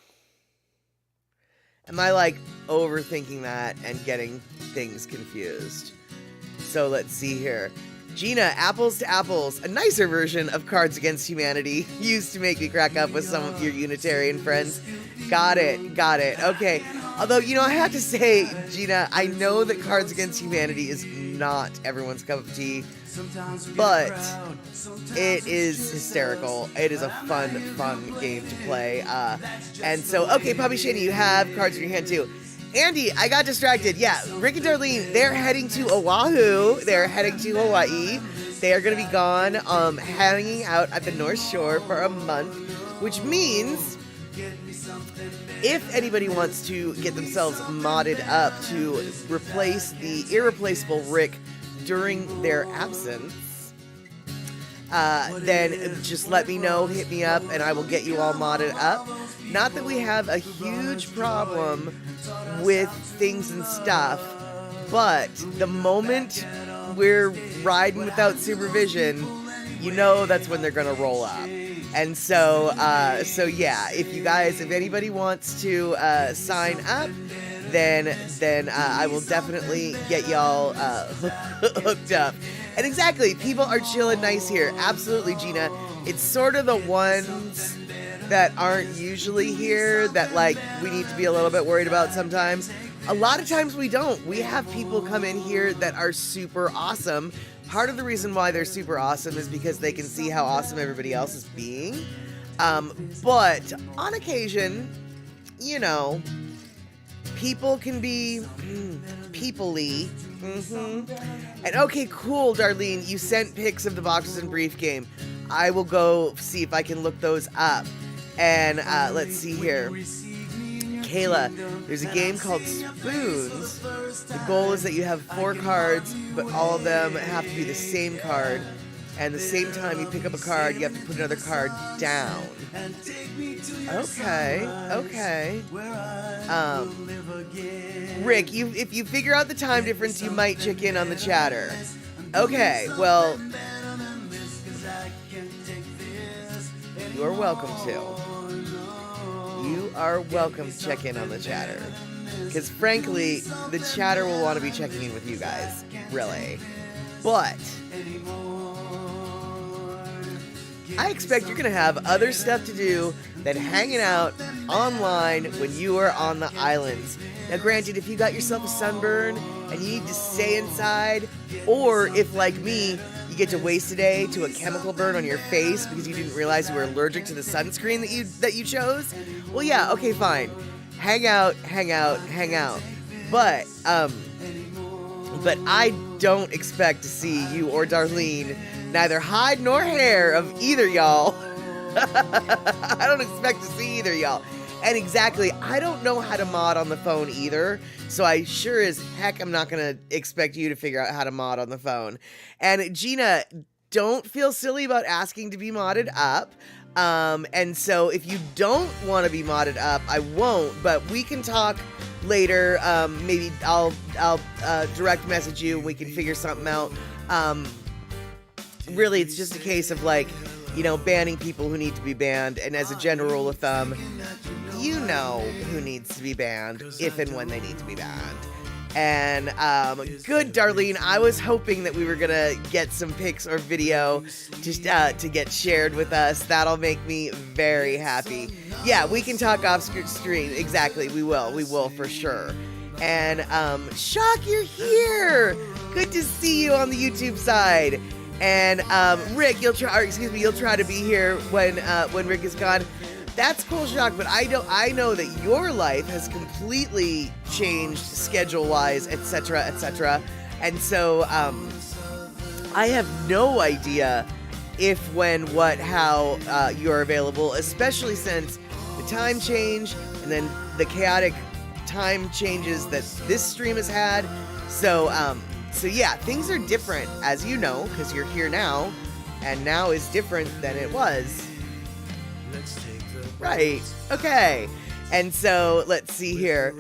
am I like overthinking that and getting things confused? So let's see here. Gina, Apples to Apples, a nicer version of Cards Against Humanity, used to make me crack up with some of your Unitarian friends. Got it. Okay. Although, you know, I have to say, Gina, I know that Cards Against Humanity is not everyone's cup of tea, but it is hysterical. It is a fun game to play. And so, okay, Puppy Shani, you have cards in your hand too. Andy, I got distracted. Yeah, Rick and Darlene, they're heading to Oahu. They're heading to Hawaii. They are going to be gone, hanging out at the North Shore for a month, which means if anybody wants to get themselves modded up to replace the irreplaceable Rick during their absence, then just let me know, hit me up, and I will get you all modded up. Not that we have a huge problem with things and stuff, but the moment we're riding without supervision, you know that's when they're gonna roll up. And so yeah, if anybody wants to sign up, then I will definitely get y'all hooked up. And exactly, people are chilling nice here. Absolutely, Gina. It's sort of the ones that aren't usually here that like we need to be a little bit worried about sometimes. A lot of times we don't. We have people come in here that are super awesome. Part of the reason why they're super awesome is because they can see how awesome everybody else is being. But on occasion, you know, people can be people-y. And okay, cool, Darlene. You sent pics of the Boxers and Brief game. I will go see if I can look those up. And let's see here. Kayla, there's a game called Spoons. The goal is that you have 4 cards, but all of them have to be the same card. And the same time you pick up a card, you have to put another card down. Okay. Rick, if you figure out the time difference, you might check in on the chatter. Okay, well, you are welcome to. You are welcome to check in on the chatter. Because frankly, the chatter will want to be checking in with you guys. Really. But I expect you're going to have other stuff to do than hanging out online when you are on the islands. Now granted, if you got yourself a sunburn and you need to stay inside, or if like me, you get to waste a day to a chemical burn on your face because you didn't realize you were allergic to the sunscreen that you chose, well yeah, okay, fine. Hang out. But I don't expect to see you or Darlene, neither hide nor hair of either y'all. I don't expect to see either y'all. And exactly, I don't know how to mod on the phone either, so I sure as heck am not going to expect you to figure out how to mod on the phone. And Gina, don't feel silly about asking to be modded up. And so if you don't want to be modded up, I won't, but we can talk later. Maybe I'll direct message you and we can figure something out. Really, it's just a case of like, you know, banning people who need to be banned. And as a general rule of thumb, you know who needs to be banned if and when they need to be banned. And good, Darlene. I was hoping that we were gonna get some pics or video just to get shared with us. That'll make me very happy. Yeah, we can talk off stream. Exactly, we will for sure. And Shock, you're here. Good to see you on the YouTube side. And Rick, you'll try to be here when Rick is gone. That's cool, Shock, but I know that your life has completely changed schedule-wise, etc., etc. And so I have no idea if, when, what, how you're available, especially since the time change and then the chaotic time changes that this stream has had. So yeah, things are different, as you know, because you're here now, and now is different than it was. Right. Okay. And so let's see here.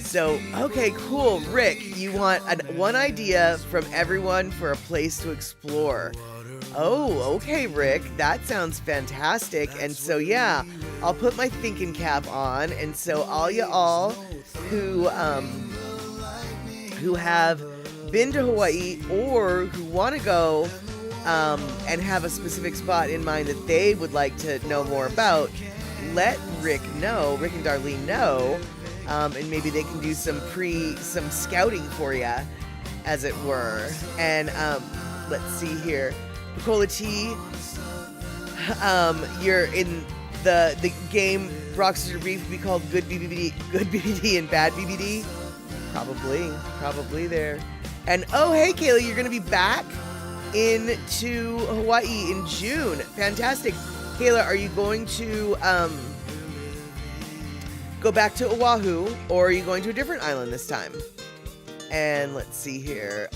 So, okay, cool. Rick, you want one idea from everyone for a place to explore. Oh, okay, Rick. That sounds fantastic. And so, yeah, I'll put my thinking cap on. And so all y'all who have been to Hawaii or who want to go and have a specific spot in mind that they would like to know more about, let Rick and Darlene know, and maybe they can do some scouting for you, as it were. And let's see here, Nicola T, you're in the game Rockstar Reef would be called Good BBD and Bad BBD, probably there. And oh hey Kayla, you're gonna be back into Hawaii in June. Fantastic. Kayla, are you going to go back to Oahu, or are you going to a different island this time? And let's see here.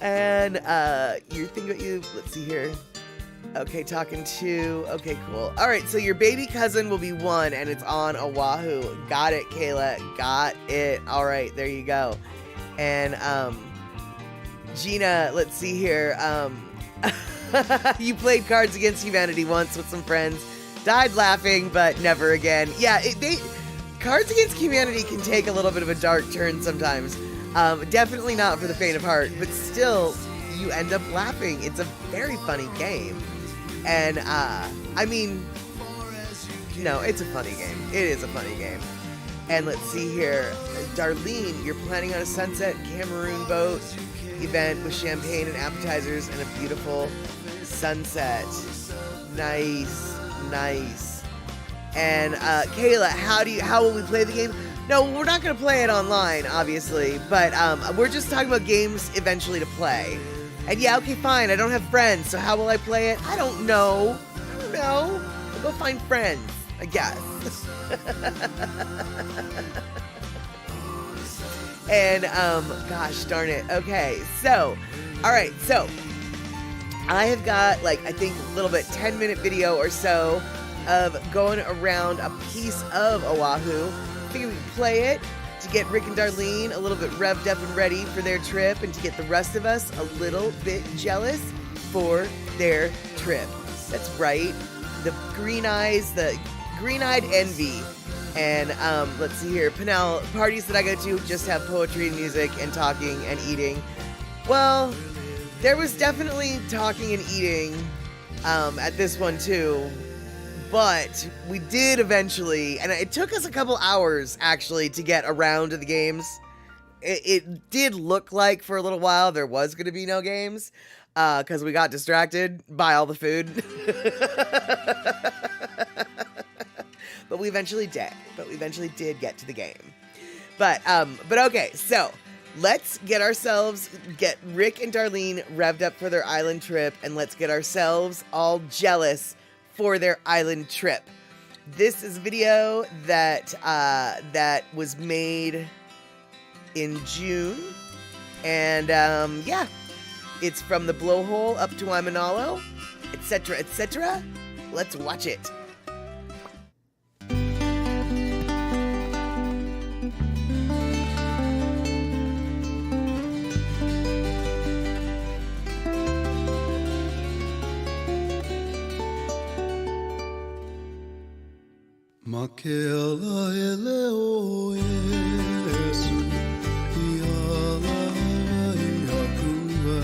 And you're thinking about let's see here. Okay, okay, cool. All right, so your baby cousin will be 1, and it's on Oahu. Got it, Kayla. Got it. All right, there you go. And Gina, let's see here. You played Cards Against Humanity once with some friends. Died laughing, but never again. Yeah, Cards Against Humanity can take a little bit of a dark turn sometimes. Definitely not for the faint of heart, but still, you end up laughing. It's a very funny game. And, I mean, no, it's a funny game. It is a funny game. And let's see here. Darlene, you're planning on a sunset Cameroon boat event with champagne and appetizers and a beautiful sunset. Nice. And, Kayla, how will we play the game? No, we're not going to play it online, obviously, but we're just talking about games eventually to play. And yeah, okay, fine, I don't have friends, so how will I play it? I don't know. I'll go find friends, I guess. And, gosh darn it. Okay, so, all right, so I have got, I think a little bit 10-minute video or so of going around a piece of Oahu. I figured we could play it to get Rick and Darlene a little bit revved up and ready for their trip, and to get the rest of us a little bit jealous for their trip. That's right, the green-eyed envy. And let's see here, Pinnell, parties that I go to just have poetry and music and talking and eating. Well, there was definitely talking and eating at this one too. But we did eventually, and it took us a couple hours, actually, to get around to the games. It did look like, for a little while, there was going to be no games, because we got distracted by all the food. But we eventually did. Get to the game. But okay, so let's get Rick and Darlene revved up for their island trip, and let's get ourselves all jealous for their island trip. This is a video that was made in June, and yeah, it's from the blowhole up to Imanalo, etc., etc. Let's watch it. Makela eleo Yesu, Iala Yakuwa.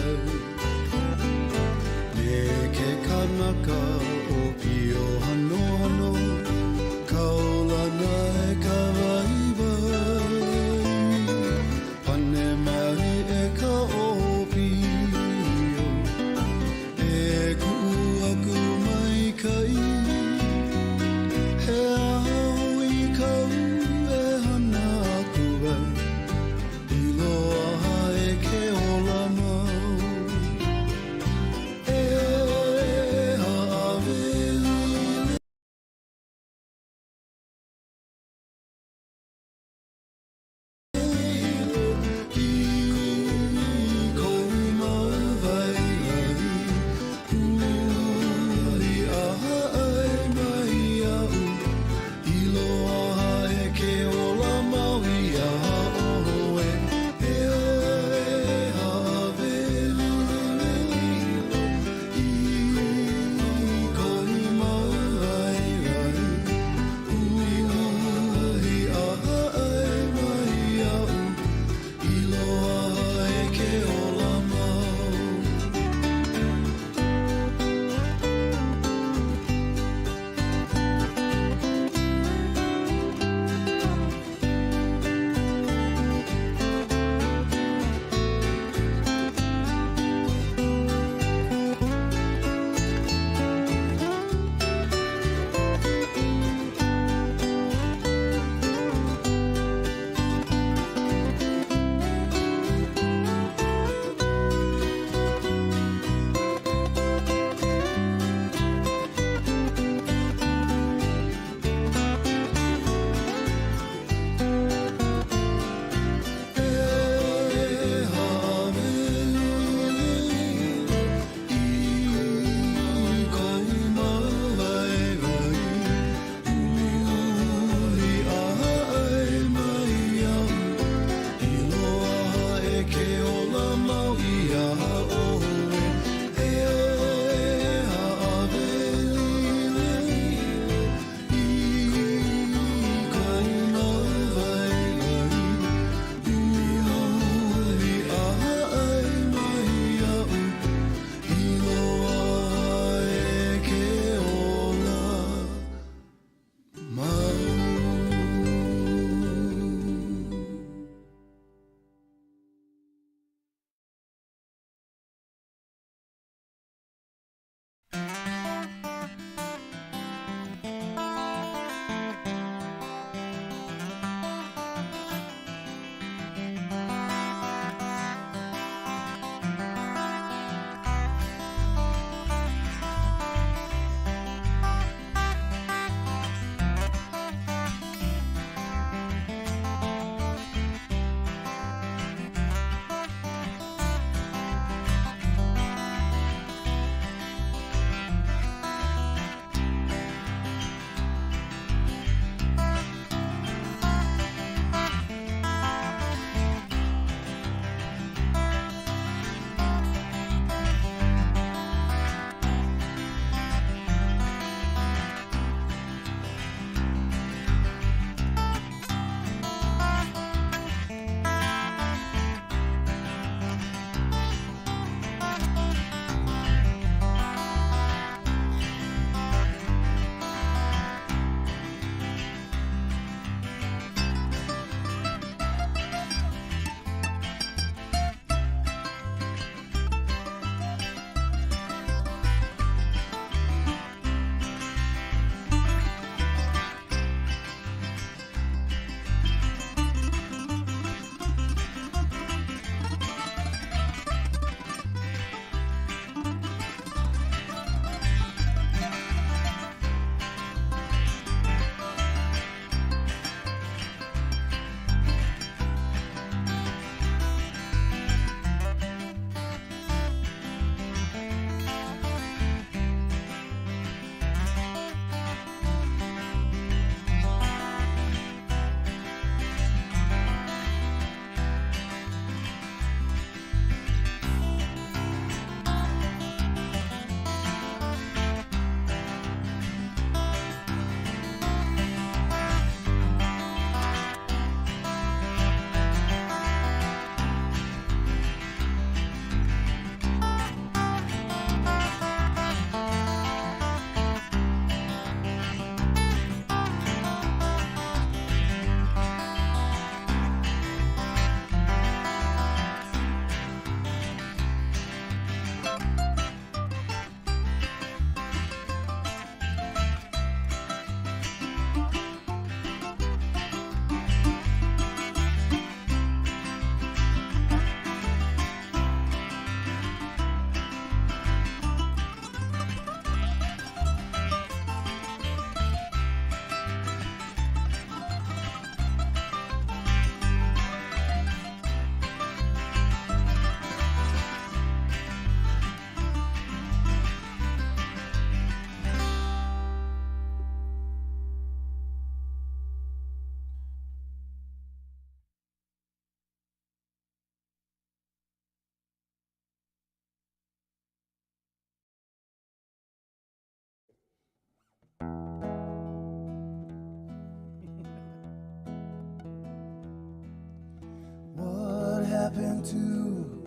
happened to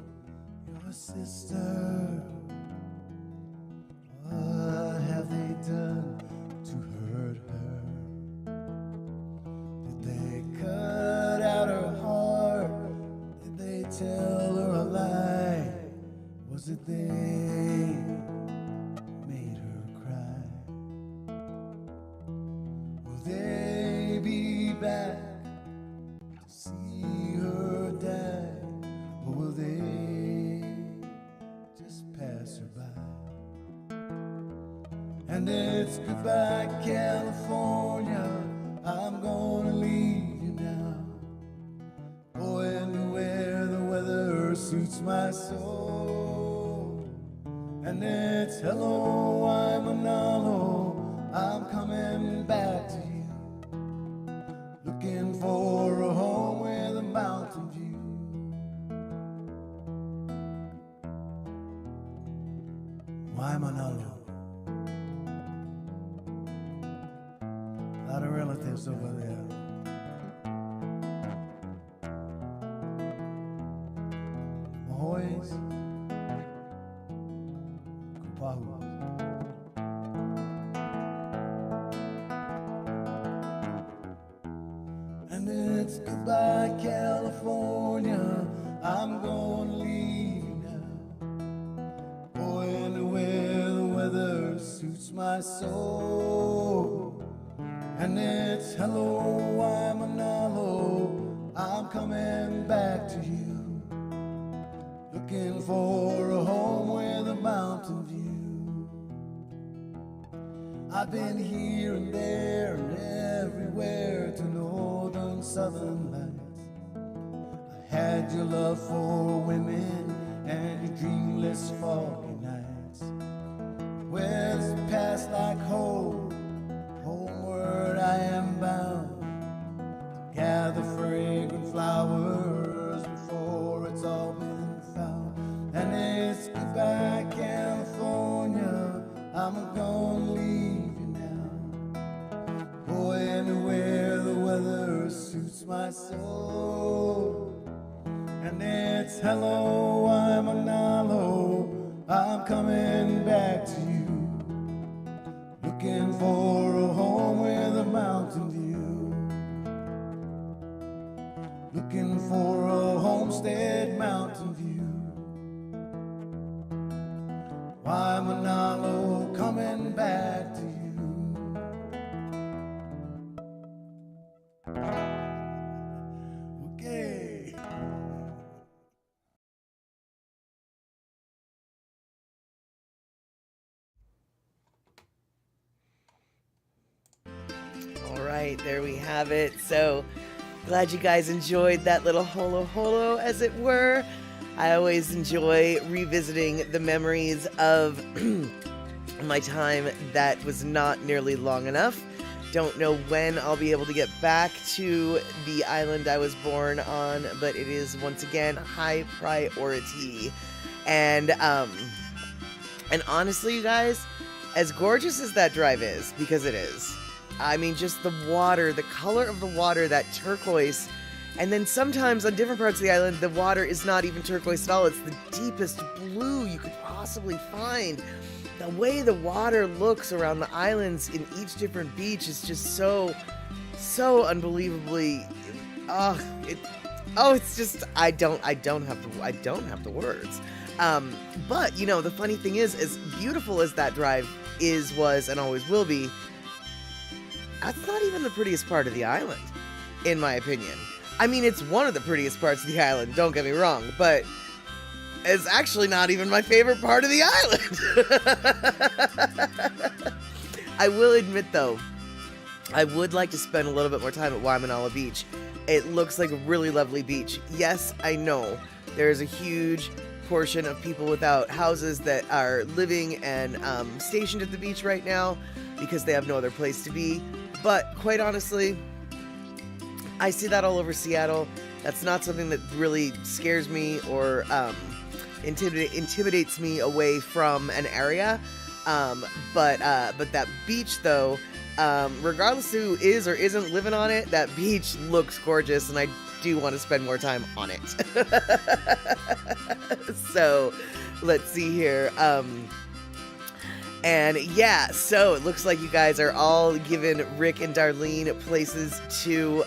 your sister? What have they done to hurt her? Did they cut out her heart? Did they tell her a lie? Was it they made her cry? Will they be back to see her die? Or will they just pass her by? And it's goodbye, California. I'm gonna leave you now, going to where the weather suits my soul. And it's hello, I'm an holo. I'm coming back to you, looking for a home with a mountain view. Why Manalo? A lot of relatives over there. Mahoys, Kupahus. And it's goodbye, California. I'm gonna leave you now, going to where the weather suits my soul. And it's hello, I'm an holo. I'm coming back to you, looking for a home with a mountain view. I've been here and there and everywhere, to northern, southern lights. I had your love for women and your dreamless foggy nights. Where's the past like hope? Homeward I am bound, to gather fragrant flowers before it's all been found. And it's goodbye, California. I'm gonna leave you now, going to where the weather suits my soul. And it's hello, I'm an holo. I'm coming back to you, looking for a home with a mountain view, looking for a homestead mountain view. Why Manalo, coming back to you. Okay. All right, there we have it. So glad you guys enjoyed that little holo holo, as it were. I always enjoy revisiting the memories of my time that was not nearly long enough. Don't know when I'll be able to get back to the island I was born on, but it is once again high priority. And honestly, you guys, as gorgeous as that drive is, because it is, I mean, just the water, the color of the water, that turquoise. And then sometimes on different parts of the island, the water is not even turquoise at all. It's the deepest blue you could possibly find. The way the water looks around the islands in each different beach is just so unbelievably, it's just, I don't have the words. But you know, the funny thing is, as beautiful as that drive is, was, and always will be, that's not even the prettiest part of the island, in my opinion. I mean, it's one of the prettiest parts of the island, don't get me wrong, but it's actually not even my favorite part of the island. I will admit, though, I would like to spend a little bit more time at Waimanalo Beach. It looks like a really lovely beach. Yes, I know there's a huge portion of people without houses that are living and stationed at the beach right now because they have no other place to be. But quite honestly, I see that all over Seattle. That's not something that really scares me or intimidates me away from an area. But that beach, though, regardless who is or isn't living on it, that beach looks gorgeous, and do want to spend more time on it. So let's see here. And yeah, so it looks like you guys are all giving Rick and Darlene places to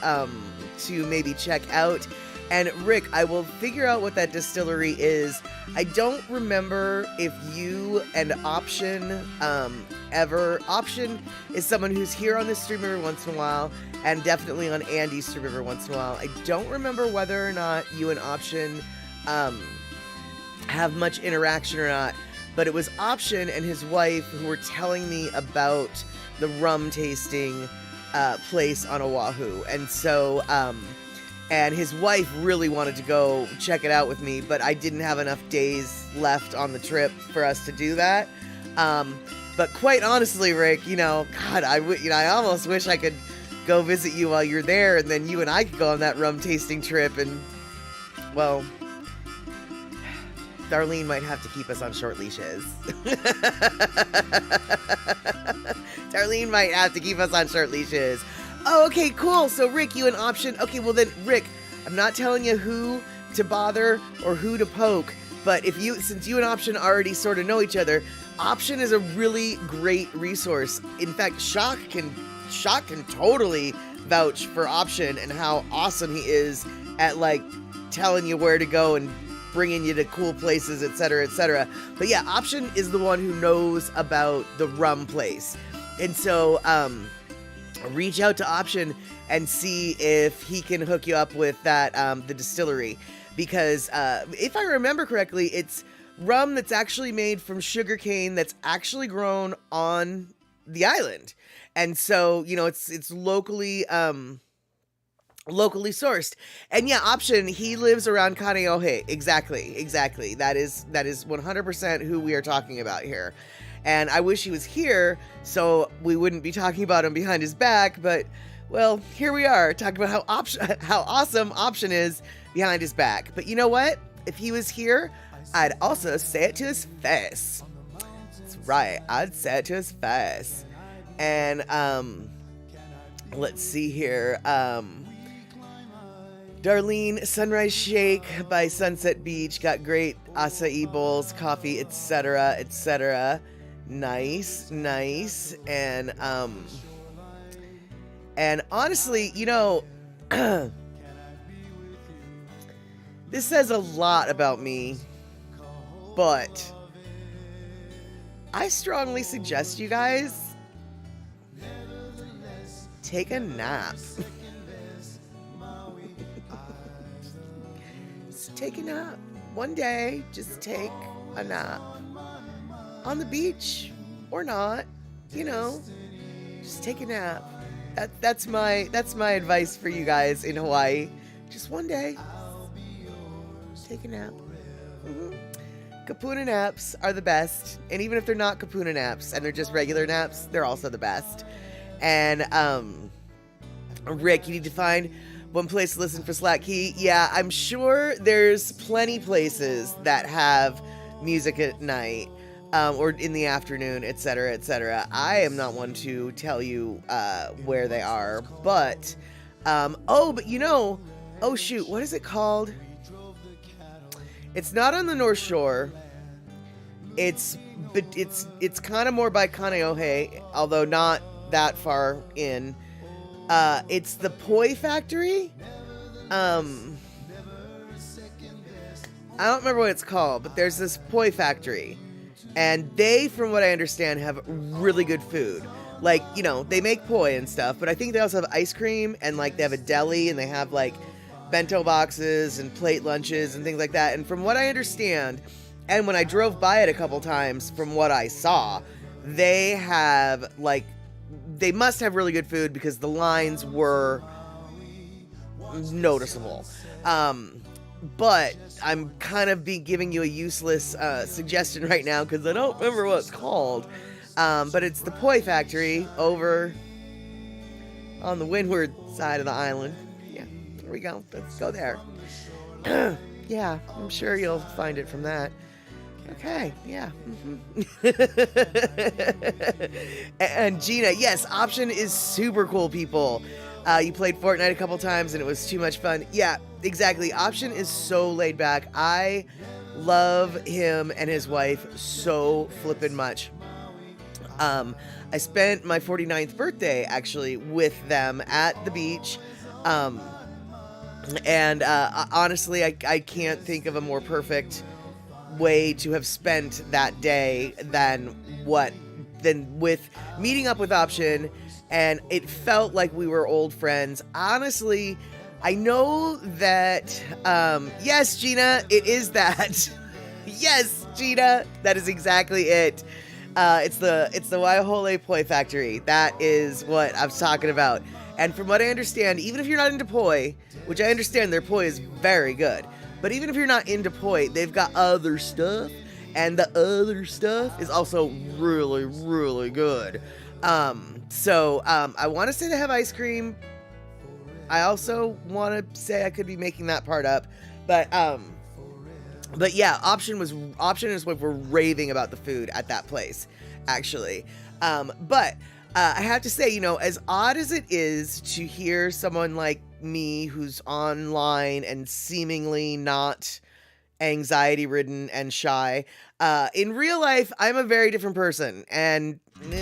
maybe check out. And Rick, I will figure out what that distillery is. I don't remember if you and Option Option is someone who's here on this stream every once in a while, and definitely on Andy's stream every once in a while. I don't remember whether or not you and Option have much interaction or not, but it was Option and his wife who were telling me about the rum tasting place on Oahu. And so, and his wife really wanted to go check it out with me, but I didn't have enough days left on the trip for us to do that. But quite honestly, Rick, God, I almost wish I could go visit you while you're there, and then you and I could go on that rum tasting trip. And, well, Darlene might have to keep us on short leashes. Darlene might have to keep us on short leashes. Oh, okay, cool. So, Rick, you and Option. Okay, well then, Rick, I'm not telling you who to bother or who to poke, but since you and Option already sort of know each other, Option is a really great resource. In fact, Shock can totally vouch for Option and how awesome he is at, like, telling you where to go and bringing you to cool places, etc., etc. But yeah, Option is the one who knows about the rum place. And so, reach out to Option and see if he can hook you up with that, the distillery. Because, if I remember correctly, it's rum that's actually made from sugarcane that's actually grown on the island. And so, it's locally sourced. And yeah, Option, he lives around Kaneohe. Exactly. That is 100% who we are talking about here. And I wish he was here so we wouldn't be talking about him behind his back, but, well, here we are talking about how awesome Option is behind his back. But you know what? If he was here, I'd also say it to his face. That's right, I'd say it to his face. And, let's see here. Darlene, Sunrise Shake by Sunset Beach, got great acai bowls, coffee, etc., etc. Nice. And honestly, this says a lot about me, but I strongly suggest you guys take a nap. Just take a nap. One day, just take a nap. On the beach or not, just take a nap. That's my advice for you guys in Hawaii. Just one day, take a nap. Kapuna naps are the best, and even if they're not kapuna naps and they're just regular naps, they're also the best. And Rick, you need to find one place to listen for Slack Key. Yeah, I'm sure there's plenty places that have music at night. Or in the afternoon, etc., etc. I am not one to tell you where they are, but oh shoot, what is it called? It's not on the North Shore. It's kind of more by Kaneohe, although not that far in. It's the Poi Factory. I don't remember what it's called, but there's this Poi Factory. And they, from what I understand, have really good food. Like, they make poi and stuff, but I think they also have ice cream, and, like, they have a deli, and they have, like, bento boxes and plate lunches and things like that. And from what I understand, and when I drove by it a couple times, from what I saw, they have, like, they must have really good food because the lines were noticeable. But I'm kind of giving you a useless suggestion right now because I don't remember what it's called. But it's the Poi Factory over on the windward side of the island. Yeah, here we go. Let's go there. Yeah, I'm sure you'll find it from that. Okay, yeah. And Gina, yes, Option is super cool, people. You played Fortnite a couple times and it was too much fun. Yeah, exactly. Option is so laid back. I love him and his wife so flippin' much. I spent my 49th birthday actually with them at the beach. And honestly, I can't think of a more perfect way to have spent that day than with meeting up with Option, and it felt like we were old friends. Honestly, I know that yes, Gina, it is that. Yes, Gina, that is exactly it. It's the Waiahole Poi Factory. That is what I'm talking about. And from what I understand, even if you're not into poi, which I understand their poi is very good, but even if you're not into poi, they've got other stuff, and the other stuff is also really, really good. So I want to say they have ice cream. I also want to say I could be making that part up, but yeah, Option is what we're raving about the food at that place, actually. But I have to say, you know, as odd as it is to hear someone like me who's online and seemingly not anxiety ridden and shy, in real life, I'm a very different person and I'm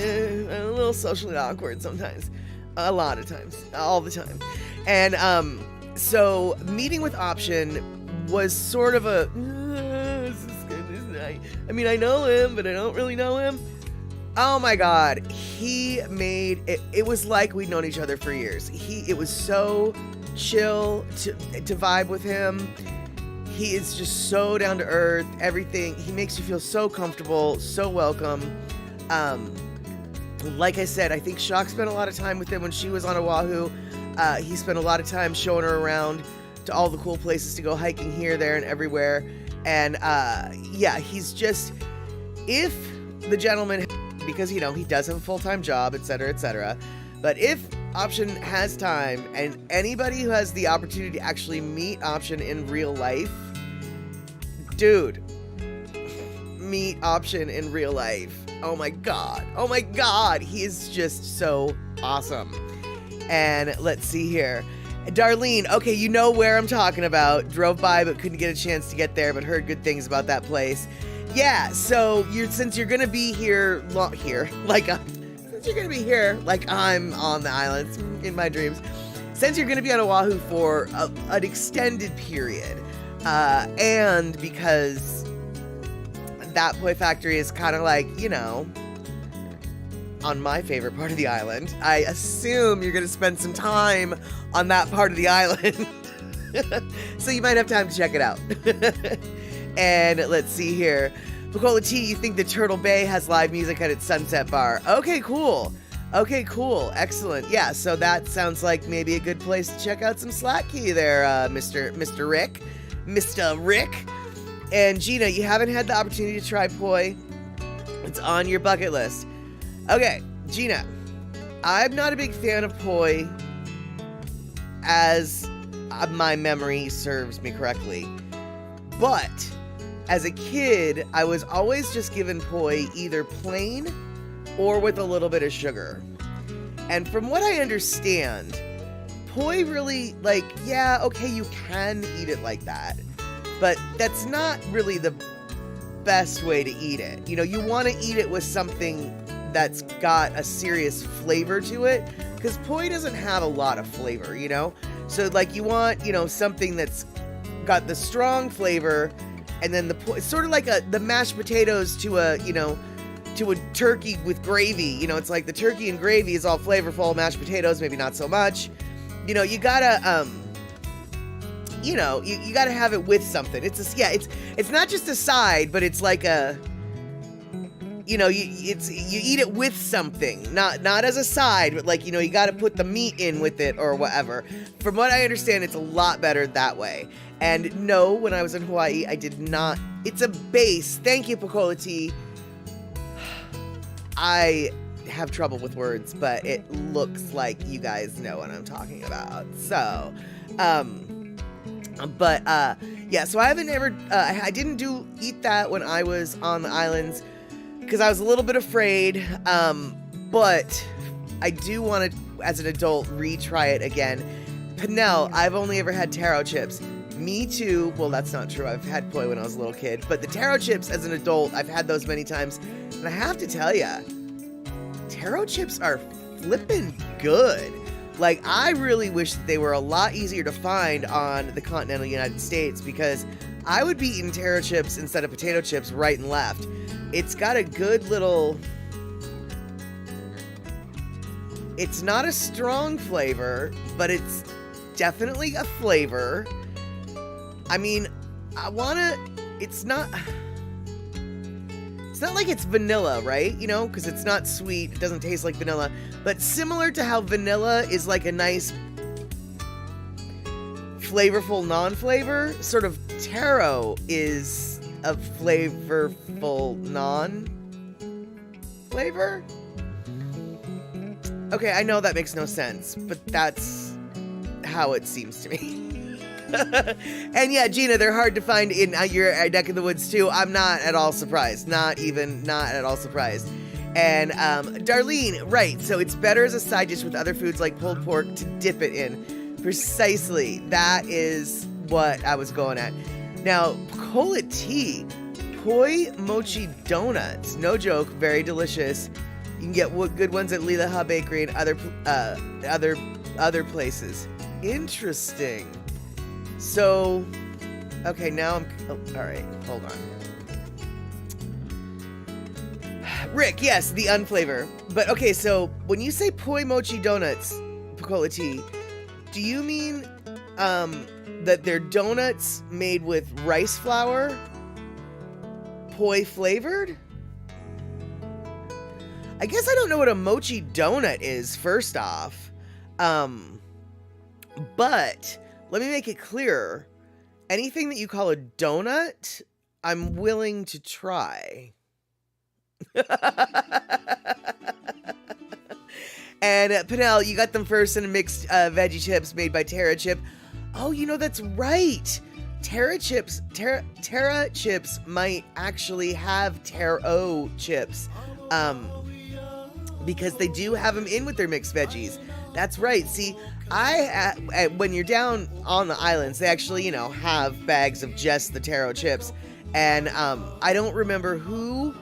a little socially awkward sometimes, a lot of times, all the time. And so meeting with Option was sort of a, I mean, I know him, but I don't really know him. Oh my God, he made it. It was like we'd known each other for years. It was so chill to vibe with him. He is just so down to earth. Everything. He makes you feel so comfortable, so welcome. Like I said, I think Shock spent a lot of time with him when she was on Oahu. He spent a lot of time showing her around to all the cool places to go hiking here, there, and everywhere. And yeah, he's just, if the gentleman, because, you know, he does have a full-time job, etc., etc., but if Option has time, and anybody who has the opportunity to actually meet Option in real life, dude, meet Option in real life. Oh my God, he is just so awesome. And let's see here. Darlene, okay, you know where I'm talking about. Drove by but couldn't get a chance to get there, but heard good things about that place. Yeah, so since you're gonna be here, since you're gonna be here, like I'm on the islands in my dreams, since you're gonna be on Oahu for an extended period, and because that poi factory is kind of like, you know, on my favorite part of the island, I assume you're gonna spend some time on that part of the island. So you might have time to check it out. And let's see here. Pacola T, you think the Turtle Bay has live music at its Sunset Bar? Okay, cool. Excellent. Yeah, so that sounds like maybe a good place to check out some Slack Key there, Mr. Rick. And Gina, you haven't had the opportunity to try poi. It's on your bucket list. Okay, Gina, I'm not a big fan of poi, as my memory serves me correctly, but as a kid, I was always just given poi either plain or with a little bit of sugar. And from what I understand, poi really, like, yeah, okay, you can eat it like that, but that's not really the best way to eat it. You know, you want to eat it with something that's got a serious flavor to it, because poi doesn't have a lot of flavor, you know? So, like, you want, you know, something that's got the strong flavor, and then it's sort of like the mashed potatoes to a turkey with gravy. You know, it's like the turkey and gravy is all flavorful, mashed potatoes maybe not so much. You know, you gotta you gotta have it with something. It's not just a side, but it's like a, you know, you eat it with something, not as a side, but like, you know, you got to put the meat in with it or whatever. From what I understand, it's a lot better that way. And no, when I was in Hawaii, I did not. It's a base. Thank you, Pacola T. I have trouble with words, but it looks like you guys know what I'm talking about. So, yeah, so I haven't ever, I didn't eat that when I was on the islands, because I was a little bit afraid, but I do want to, as an adult, retry it again. Pinnell, I've only ever had taro chips. Me too. Well, that's not true. I've had poi when I was a little kid. But the taro chips as an adult, I've had those many times. And I have to tell you, taro chips are flippin' good. Like, I really wish that they were a lot easier to find on the continental United States, because I would be eating taro chips instead of potato chips right and left. It's got a good little... It's not a strong flavor, but it's definitely a flavor. I mean, it's not like it's vanilla, right? You know, because it's not sweet. It doesn't taste like vanilla. But similar to how vanilla is like a nice flavorful non-flavor, sort of taro is a flavorful non-flavor. Okay, I know that makes no sense, but that's how it seems to me. And yeah, Gina, they're hard to find in your neck of the woods too. I'm not at all surprised. Not at all surprised. And Darlene, right, so it's better as a side dish with other foods like pulled pork to dip it in. Precisely. That is what I was going at. Now, cola tea, poi mochi donuts. No joke, very delicious. You can get good ones at Lila Ha Bakery and other places. Interesting. So, okay, now all right, hold on. Rick, yes, the unflavor. But okay, so when you say poi mochi donuts, Cola tea, do you mean that they're donuts made with rice flour, poi flavored? I guess I don't know what a mochi donut is, first off. But let me make it clear. Anything that you call a donut, I'm willing to try. And Pinnell, you got them first in mixed veggie chips made by Tara Chip. Oh, you know, that's right. Tara chips might actually have taro chips. Because they do have them in with their mixed veggies. That's right. See, when you're down on the islands, they actually, you know, have bags of just the taro chips. And I don't remember who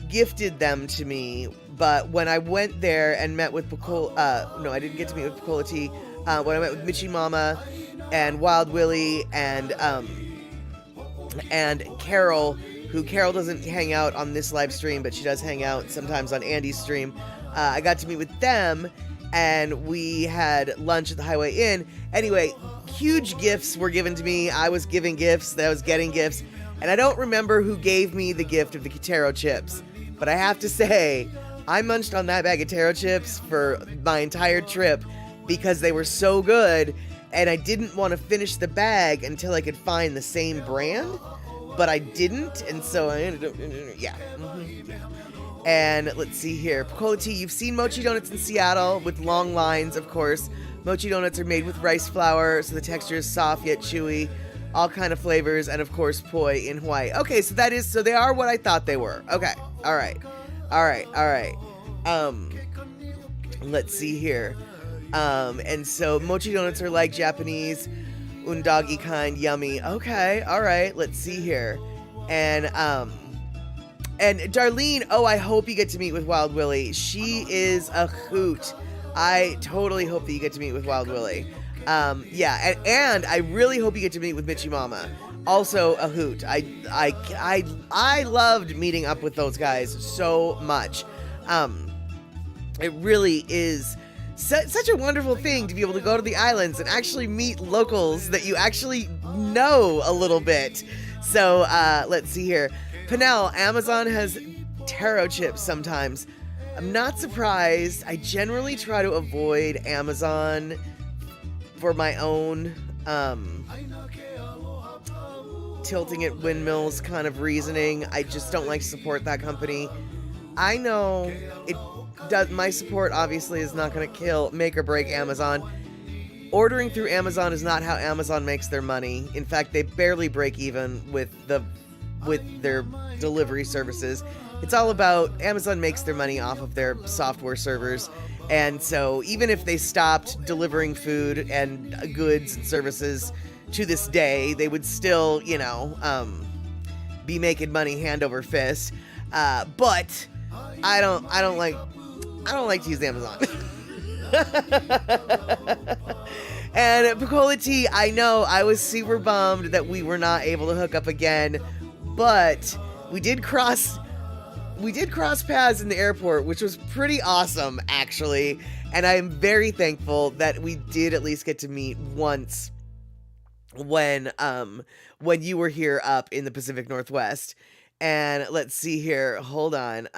gifted them to me, but when I went there and met with no, I didn't get to meet with Picola Tea. When I met with Mitchie Mama and Wild Willie and Carol, who Carol doesn't hang out on this live stream, but she does hang out sometimes on Andy's stream. I got to meet with them, and we had lunch at the Highway Inn. Anyway, huge gifts were given to me. I was giving gifts, I was getting gifts, and I don't remember who gave me the gift of the taro chips, but I have to say, I munched on that bag of taro chips for my entire trip because they were so good, and I didn't want to finish the bag until I could find the same brand, but I didn't, and so I ended up, yeah. And let's see here. Picola Tea, you've seen mochi donuts in Seattle with long lines, of course. Mochi donuts are made with rice flour, so the texture is soft yet chewy. All kind of flavors, and of course, poi in Hawaii. Okay, so they are what I thought they were. Okay, all right. Let's see here. And so mochi donuts are like Japanese undagi kind, yummy. Okay, all right, let's see here. And Darlene, oh, I hope you get to meet with Wild Willie. She is a hoot. I totally hope that you get to meet with Wild Willie. Yeah, and I really hope you get to meet with Mitchie Mama. Also a hoot. I loved meeting up with those guys so much. It really is such a wonderful thing to be able to go to the islands and actually meet locals that you actually know a little bit. So let's see here. Pinnell, Amazon has taro chips sometimes. I'm not surprised. I generally try to avoid Amazon for my own tilting at windmills kind of reasoning. I just don't like to support that company. I know it does. My support obviously is not going to make or break Amazon. Ordering through Amazon is not how Amazon makes their money. In fact, they barely break even with their delivery services. It's all about Amazon makes their money off of their software servers. And so even if they stopped delivering food and goods and services to this day, they would still, be making money hand over fist. But I don't like to use Amazon. And Picola Tea, I know I was super bummed that we were not able to hook up again, but we did cross paths in the airport, which was pretty awesome, actually. And I am very thankful that we did at least get to meet once when you were here up in the Pacific Northwest. And let's see here. Hold on.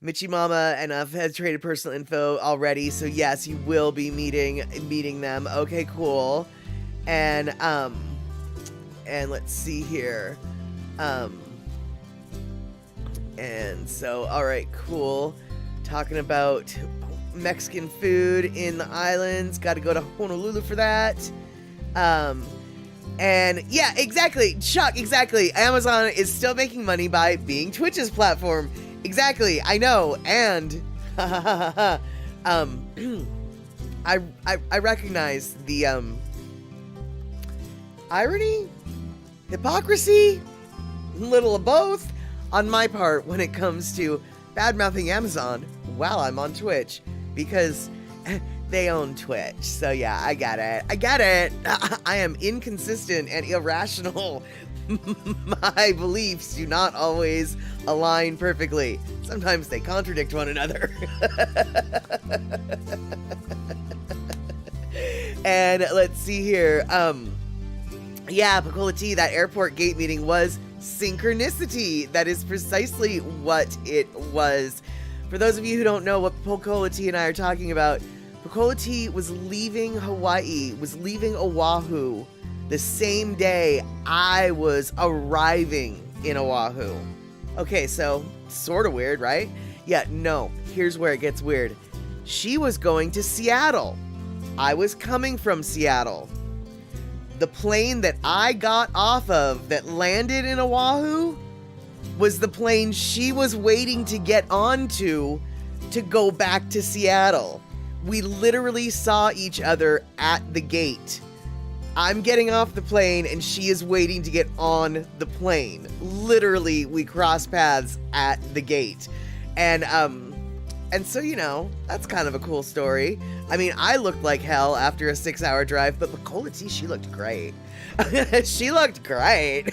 Michi Mama and have traded personal info already, so yes, you will be meeting them. Okay, cool. And let's see here. And so, all right, cool. Talking about Mexican food in the islands. Got to go to Honolulu for that. And yeah, exactly. Chuck, exactly. Amazon is still making money by being Twitch's platform. Exactly. I know. And I recognize the irony, hypocrisy, little of both on my part when it comes to bad-mouthing Amazon while I'm on Twitch, because they own Twitch. So yeah, I get it. I am inconsistent and irrational. My beliefs do not always align perfectly. Sometimes they contradict one another. And let's see here. Yeah, Picola Tea, that airport gate meeting was synchronicity. That is precisely what it was. For those of you who don't know what Picola Tea and I are talking about, Picola Tea was leaving Hawaii, was leaving Oahu the same day I was arriving in Oahu. Okay, so sort of weird, right? Yeah, no, here's where it gets weird. She was going to Seattle. I was coming from Seattle. The plane that I got off of that landed in Oahu was the plane she was waiting to get onto to go back to Seattle. We literally saw each other at the gate. I'm getting off the plane and she is waiting to get on the plane. Literally, we crossed paths at the gate. And so, that's kind of a cool story. I mean, I looked like hell after a 6-hour drive, but Picola Tea, she looked great. She looked great.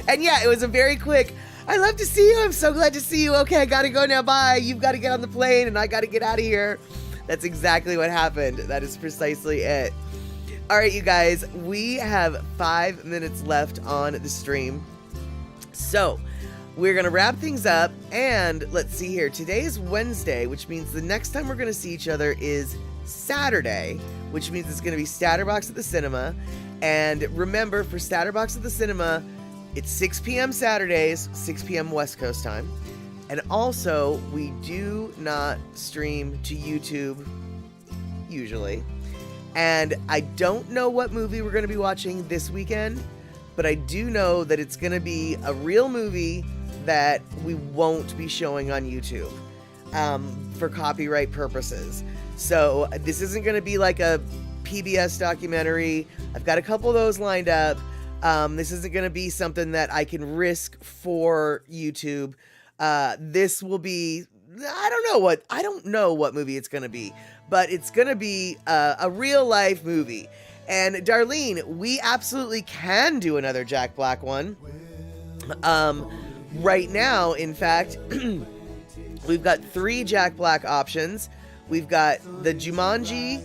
And yeah, it was a very quick, I love to see you. I'm so glad to see you. Okay, I gotta go now. Bye. You've got to get on the plane and I got to get out of here. That's exactly what happened. That is precisely it. All right, you guys, we have 5 minutes left on the stream. So we're going to wrap things up, and let's see here. Today is Wednesday, which means the next time we're going to see each other is Saturday, which means it's going to be Statterbox at the cinema. And remember, for Statterbox at the cinema, it's 6 p.m. Saturdays, 6 p.m. West Coast time. And also, we do not stream to YouTube, usually. And I don't know what movie we're going to be watching this weekend, but I do know that it's going to be a real movie that we won't be showing on YouTube for copyright purposes. So this isn't going to be like a PBS documentary. I've got a couple of those lined up. This isn't going to be something that I can risk for YouTube. This will be, I don't know what movie it's going to be, but it's going to be a real life movie. And Darlene, we absolutely can do another Jack Black one. Right now, in fact, we've got 3 Jack Black options. We've got the Jumanji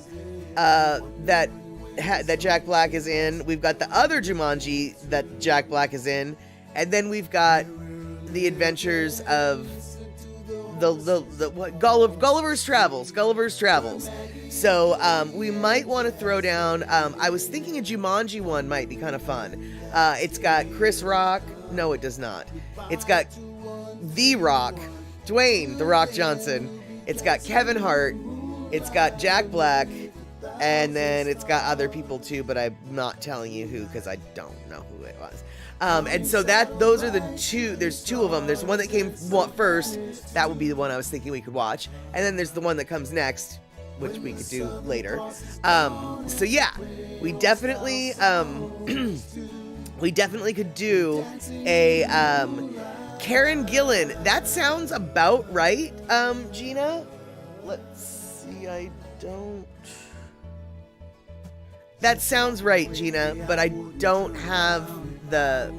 that Jack Black is in. We've got the other Jumanji that Jack Black is in, and then we've got the adventures of Gulliver's Travels. So we might want to throw down. I was thinking a Jumanji one might be kind of fun. It's got Chris Rock. No, it does not. It's got The Rock, Dwayne The Rock Johnson. It's got Kevin Hart. It's got Jack Black. And then it's got other people too, but I'm not telling you who because I don't know who it was. And so those are the two. There's two of them. There's one that came first. That would be the one I was thinking we could watch. And then there's the one that comes next, which we could do later. So yeah, we definitely could do a Karen Gillan. That sounds about right, Gina. Let's see. That sounds right, Gina, but I don't have this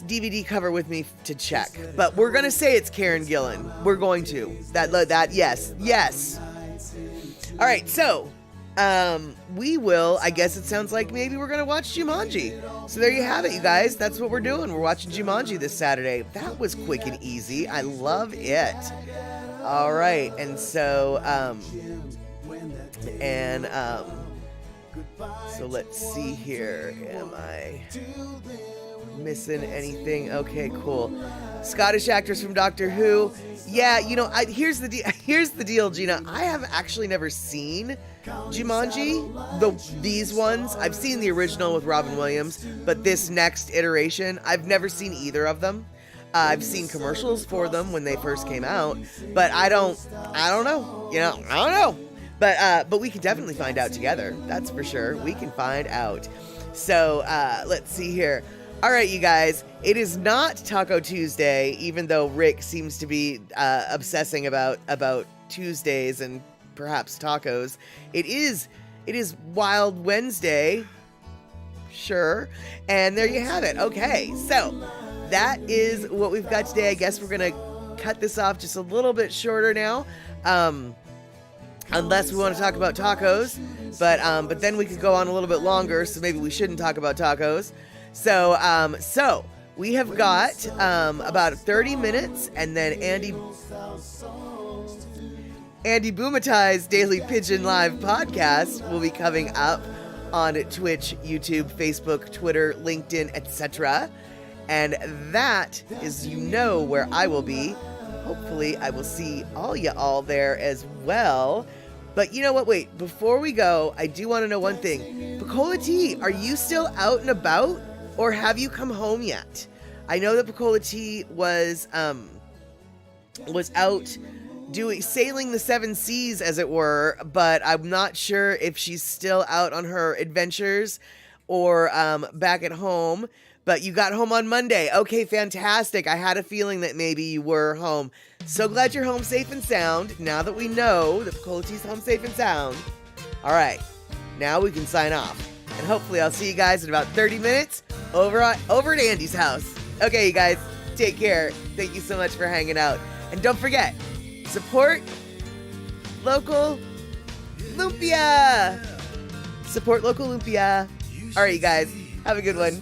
DVD cover with me to check. But we're gonna say it's Karen Gillan. We're going to. Yes. All right, so we will. I guess it sounds like maybe we're gonna watch Jumanji. So there you have it, you guys. That's what we're doing. We're watching Jumanji this Saturday. That was quick and easy. I love it. All right, and so so let's see here. Am I missing anything? Okay, cool. Scottish actress from Doctor Who. Yeah, here's the deal, Gina. I have actually never seen Jumanji. These ones, I've seen the original with Robin Williams, but this next iteration, I've never seen either of them. I've seen commercials for them when they first came out, but I don't know. I don't know. But we can definitely find out together. That's for sure. We can find out. So let's see here. All right, you guys. It is not Taco Tuesday, even though Rick seems to be obsessing about Tuesdays and perhaps tacos. It is Wild Wednesday. Sure. And there you have it. Okay. So that is what we've got today. I guess we're going to cut this off just a little bit shorter now. Unless we want to talk about tacos, but then we could go on a little bit longer, so maybe we shouldn't talk about tacos. So we have got about 30 minutes, and then Andy Boomatai's Daily Pigeon Live podcast will be coming up on Twitch, YouTube, Facebook, Twitter, LinkedIn, etc. And that is, where I will be. Hopefully, I will see all y'all there as well. But you know what? Wait, before we go, I do want to know one thing. Picola T, are you still out and about, or have you come home yet? I know that Picola T was out sailing the seven seas, as it were, but I'm not sure if she's still out on her adventures or back at home. But you got home on Monday. Okay, fantastic. I had a feeling that maybe you were home. So glad you're home safe and sound. Now that we know that Picola T's home safe and sound. All right, now we can sign off. And hopefully I'll see you guys in about 30 minutes over at Andy's house. Okay, you guys, take care. Thank you so much for hanging out. And don't forget, support local lumpia. Support local lumpia. All right, you guys, have a good one.